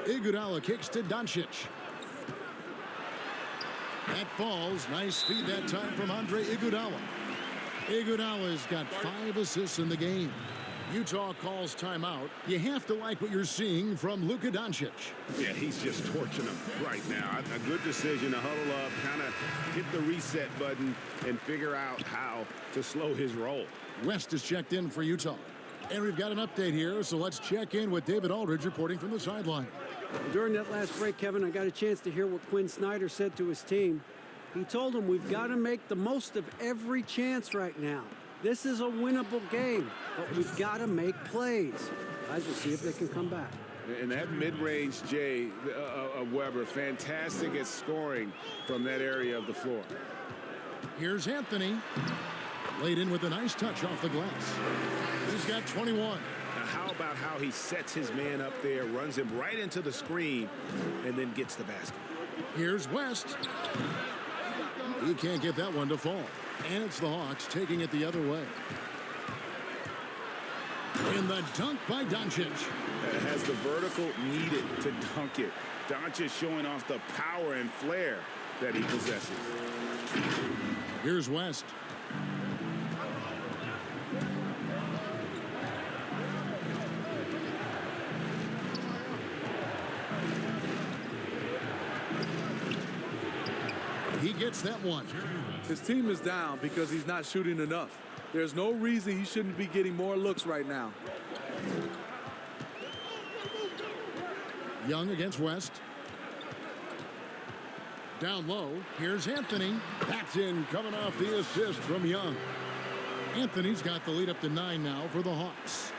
Iguodala kicks to Dončić. That falls. Nice feed that time from Andre Iguodala. Iguodala's got 5 assists in the game. Utah calls timeout. You have to like what you're seeing from Luka Dončić. Yeah, he's just torching them right now. A good decision to huddle up, kind of hit the reset button, and figure out how to slow his roll. West is checked in for Utah. And we've got an update here, so let's check in with David Aldridge reporting from the sideline. During that last break, Kevin, I got a chance to hear what Quinn Snyder said to his team. He told them we've got to make the most of every chance right now. This is a winnable game, but we've got to make plays. Guys, we'll see if they can come back. And that mid-range J of Weber, fantastic at scoring from that area of the floor. Here's Anthony. Laid in with a nice touch off the glass. He's got 21. Now, how about how he sets his man up there, runs him right into the screen, and then gets the basket? Here's West. He can't get that one to fall. And it's the Hawks taking it the other way. In the dunk by Dončić. That has the vertical needed to dunk it. Dončić showing off the power and flair that he possesses. Here's West. He gets that one. His team is down because he's not shooting enough. There's no reason he shouldn't be getting more looks right now. Young against West. Down low, here's Anthony. That's in, coming off the assist from Young. Anthony's got the lead up to 9 now for the Hawks.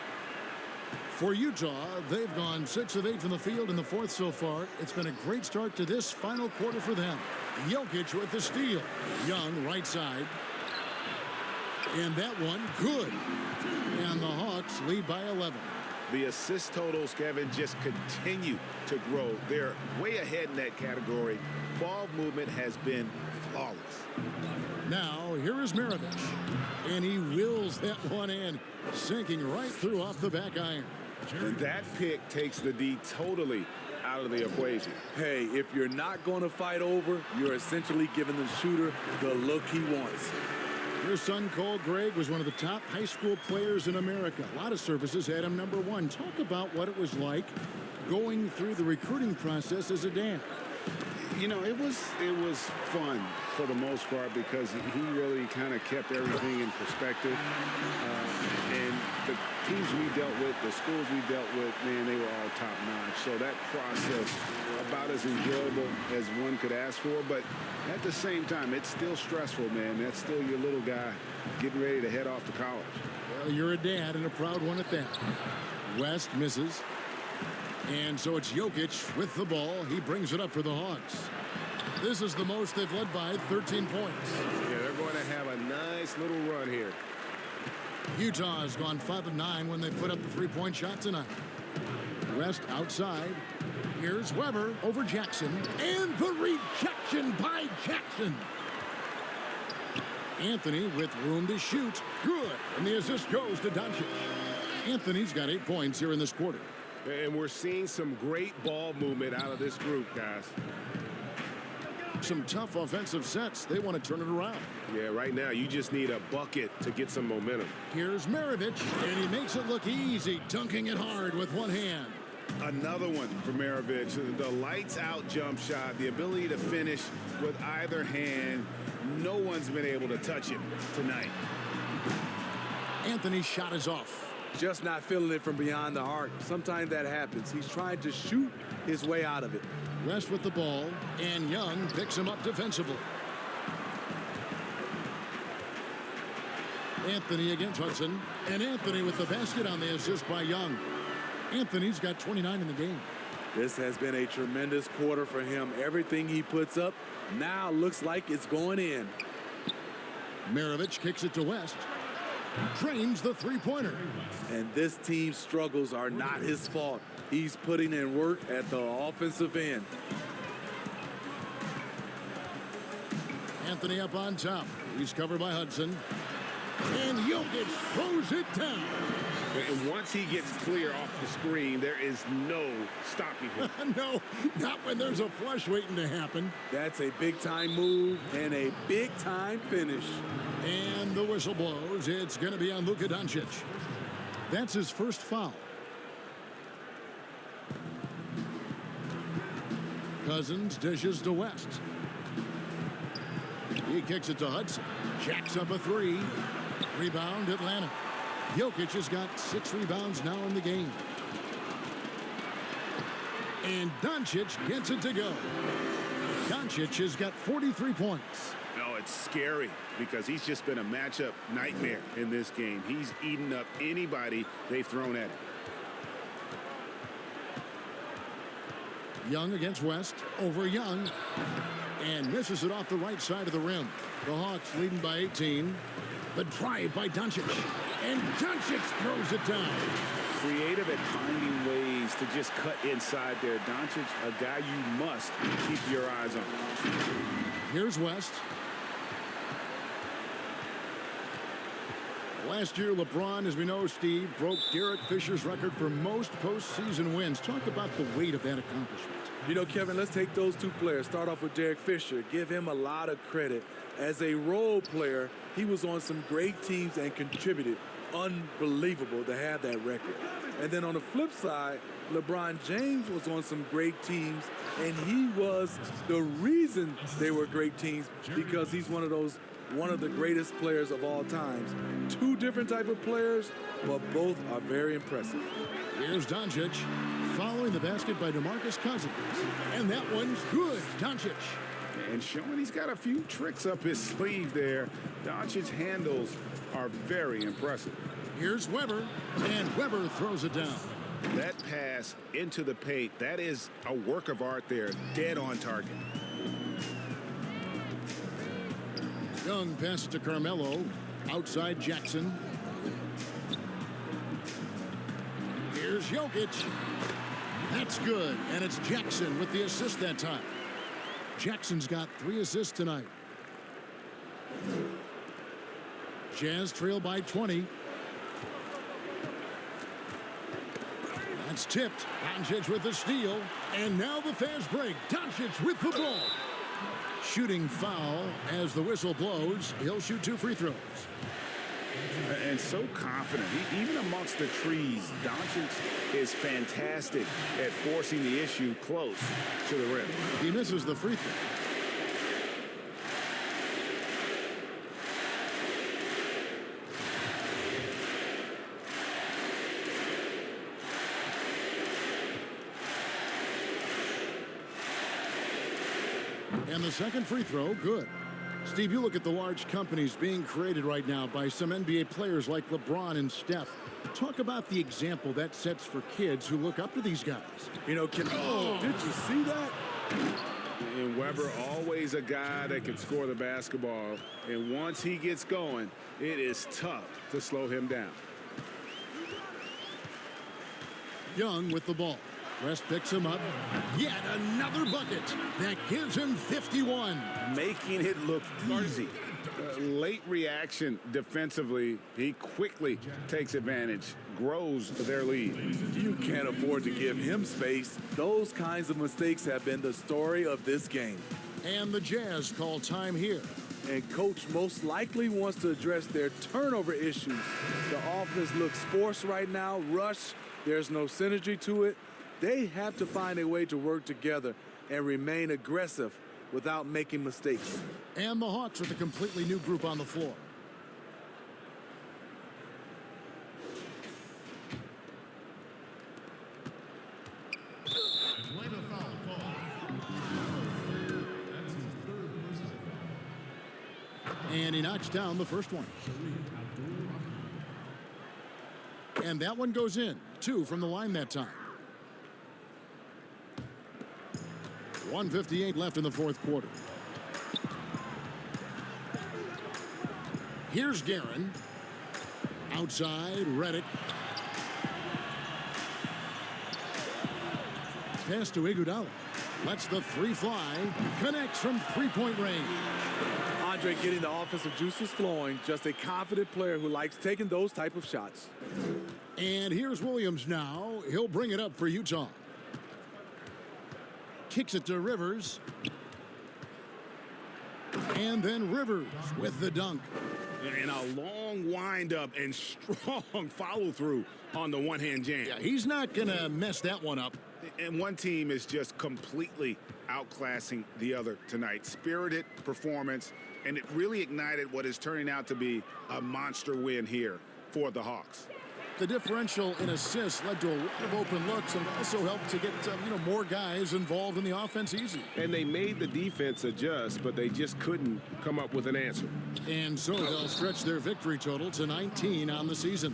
For Utah, they've gone 6 of 8 from the field in the fourth so far. It's been a great start to this final quarter for them. Jokic with the steal. Young, right side. And that one, good. And the Hawks lead by 11. The assist totals, Kevin, just continue to grow. They're way ahead in that category. Ball movement has been flawless. Now, here is Maravich. And he wills that one in, sinking right through off the back iron. And that pick takes the D totally out of the equation. Hey, if you're not going to fight over, you're essentially giving the shooter the look he wants. Your son, Cole Gregg, was one of the top high school players in America. A lot of services had him #1. Talk about what it was like going through the recruiting process as a dad. You know, it was fun for the most part because he really kind of kept everything in perspective. And the teams we dealt with, the schools we dealt with, man, they were all top-notch. So that process, about as enjoyable as one could ask for. But at the same time, it's still stressful, man. That's still your little guy getting ready to head off to college. Well, you're a dad and a proud one at that. West misses. And so it's Jokic with the ball. He brings it up for the Hawks. This is the most they've led by, 13 points. Yeah, they're going to have a nice little run here. Utah has gone 5 of 9 when they put up the three-point shot tonight. West outside. Here's Weber over Jackson. And the rejection by Jackson. Anthony with room to shoot. Good. And the assist goes to Dončić. Anthony's got 8 points here in this quarter. And we're seeing some great ball movement out of this group, guys. Some tough offensive sets. They want to turn it around. Yeah, right now you just need a bucket to get some momentum. Here's Maravich, and he makes it look easy, dunking it hard with one hand. Another one for Maravich. The lights-out jump shot, the ability to finish with either hand. No one's been able to touch him tonight. Anthony's shot is off. Just not feeling it from beyond the arc. Sometimes that happens. He's trying to shoot his way out of it. West with the ball, and Young picks him up defensively. Anthony against Hudson, and Anthony with the basket on the assist by Young. Anthony's got 29 in the game. This has been a tremendous quarter for him. Everything he puts up now looks like it's going in. Maravich kicks it to West. Trains the three-pointer. And this team's struggles are not his fault. He's putting in work at the offensive end. Anthony up on top. He's covered by Hudson. And Jokic throws it down. And once he gets clear off the screen, there is no stopping him. No, not when there's a flush waiting to happen. That's a big-time move and a big-time finish. And the whistle blows. It's going to be on Luka Dončić. That's his first foul. Cousins dishes to West. He kicks it to Hudson. Jacks up a three. Rebound, Atlanta. Jokic has got 6 rebounds now in the game. And Dončić gets it to go. Dončić has got 43 points. No, it's scary because he's just been a matchup nightmare in this game. He's eaten up anybody they've thrown at him. Young against West. Over Young. And misses it off the right side of the rim. The Hawks leading by 18. The drive by Dončić. And Dončić throws it down. Creative at finding ways to just cut inside there. Dončić, a guy you must keep your eyes on. Here's West. Last year, LeBron, as we know, Steve, broke Derek Fisher's record for most postseason wins. Talk about the weight of that accomplishment. You know, Kevin, let's take those two players. Start off with Derek Fisher. Give him a lot of credit. As a role player, he was on some great teams and contributed. Unbelievable to have that record. And then on the flip side, LeBron James was on some great teams, and he was the reason they were great teams because he's one of the greatest players of all times. Two different type of players, but both are very impressive. Here's Dončić, following the basket by DeMarcus Cousins. And that one's good. Dončić. And showing he's got a few tricks up his sleeve there. Doncic's handles are very impressive. Here's Weber, and Weber throws it down. That pass into the paint, that is a work of art there, dead on target. Young passes to Carmelo, outside Jackson. Here's Jokic. That's good, and it's Jackson with the assist that time. Jackson's got 3 assists tonight. Jazz trail by 20. That's tipped. Dončić with the steal. And now the fast break. Dončić with the ball. Shooting foul as the whistle blows. He'll shoot 2 free throws. And so confident. Even amongst the trees, Dončić is fantastic at forcing the issue close to the rim. He misses the free throw. And the second free throw, good. Steve, you look at the large companies being created right now by some NBA players like LeBron and Steph. Talk about the example that sets for kids who look up to these guys. You know, did you see that? And Weber, always a guy that can score the basketball. And once he gets going, it is tough to slow him down. Young with the ball. West picks him up. Yet another bucket. That gives him 51. Making it look easy. Late reaction defensively. He quickly takes advantage, grows their lead. You can't afford to give him space. Those kinds of mistakes have been the story of this game. And the Jazz call time here. And coach most likely wants to address their turnover issues. The offense looks forced right now, rush. There's no synergy to it. They have to find a way to work together and remain aggressive without making mistakes. And the Hawks with a completely new group on the floor. Atlanta foul call. That's his 3rd personal. And he knocks down the first one. And that one goes in. 2 from the line that time. 1:58 left in the 4th quarter. Here's Guerin. Outside, Redick. Pass to Iguodala. Lets the 3 fly. Connects from 3-point range. Andre getting the offensive juices flowing. Just a confident player who likes taking those type of shots. And here's Williams now. He'll bring it up for Utah. Kicks it to Rivers. And then Rivers with the dunk. And a long windup and strong follow-through on the one-hand jam. Yeah, he's not going to mess that one up. And one team is just completely outclassing the other tonight. Spirited performance, and it really ignited what is turning out to be a monster win here for the Hawks. The differential in assists led to a lot of open looks and also helped to get more guys involved in the offense easy. And they made the defense adjust, but they just couldn't come up with an answer. And so they'll stretch their victory total to 19 on the season.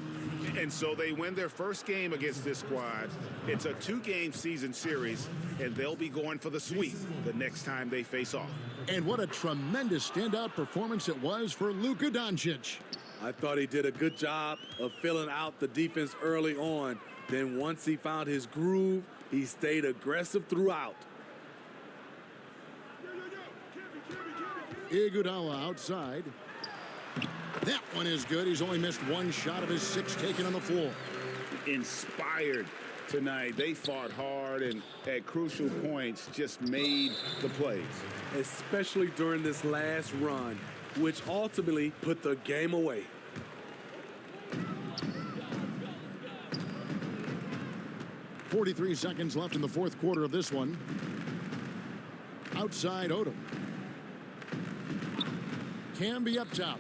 And so they win their first game against this squad. It's a 2-game season series, and they'll be going for the sweep the next time they face off. And what a tremendous standout performance it was for Luka Dončić. I thought he did a good job of filling out the defense early on. Then once he found his groove, he stayed aggressive throughout. Iguodala outside. That one is good. He's only missed 1 shot of his 6 taken on the floor. Inspired tonight. They fought hard and at crucial points just made the plays. Especially during this last run, which ultimately put the game away. 43 seconds left in the fourth quarter of this one. Outside Odom. Can be up top.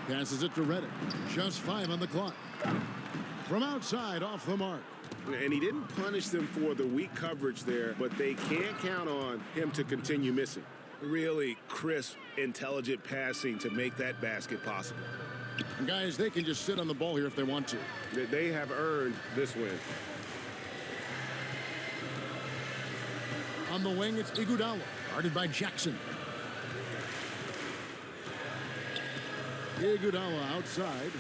Passes it to Reddick. Just 5 on the clock. From outside, off the mark. And he didn't punish them for the weak coverage there, but they can't count on him to continue missing. Really crisp, intelligent passing to make that basket possible. And guys, they can just sit on the ball here if they want to. They have earned this win. On the wing, it's Iguodala, guarded by Jackson. Iguodala outside.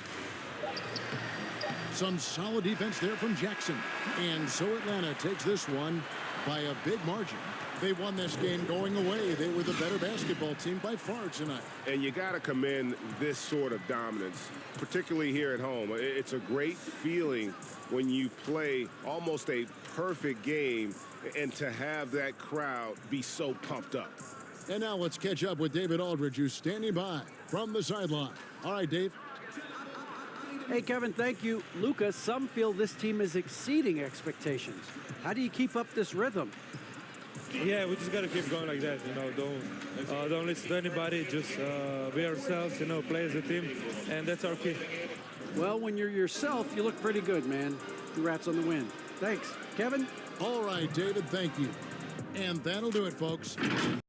Some solid defense there from Jackson. And so Atlanta takes this one by a big margin. They won this game going away. They were the better basketball team by far tonight. And you got to commend this sort of dominance, particularly here at home. It's a great feeling when you play almost a perfect game and to have that crowd be so pumped up. And now let's catch up with David Aldridge, who's standing by from the sideline. All right, Dave. Hey, Kevin, thank you. Luka, some feel this team is exceeding expectations. How do you keep up this rhythm? Yeah, we just got to keep going like that, you know, don't listen to anybody, just be ourselves, you know, play as a team, and that's our key. Well, when you're yourself, you look pretty good, man. Congrats on the win. Thanks. Kevin? All right, David, thank you. And that'll do it, folks.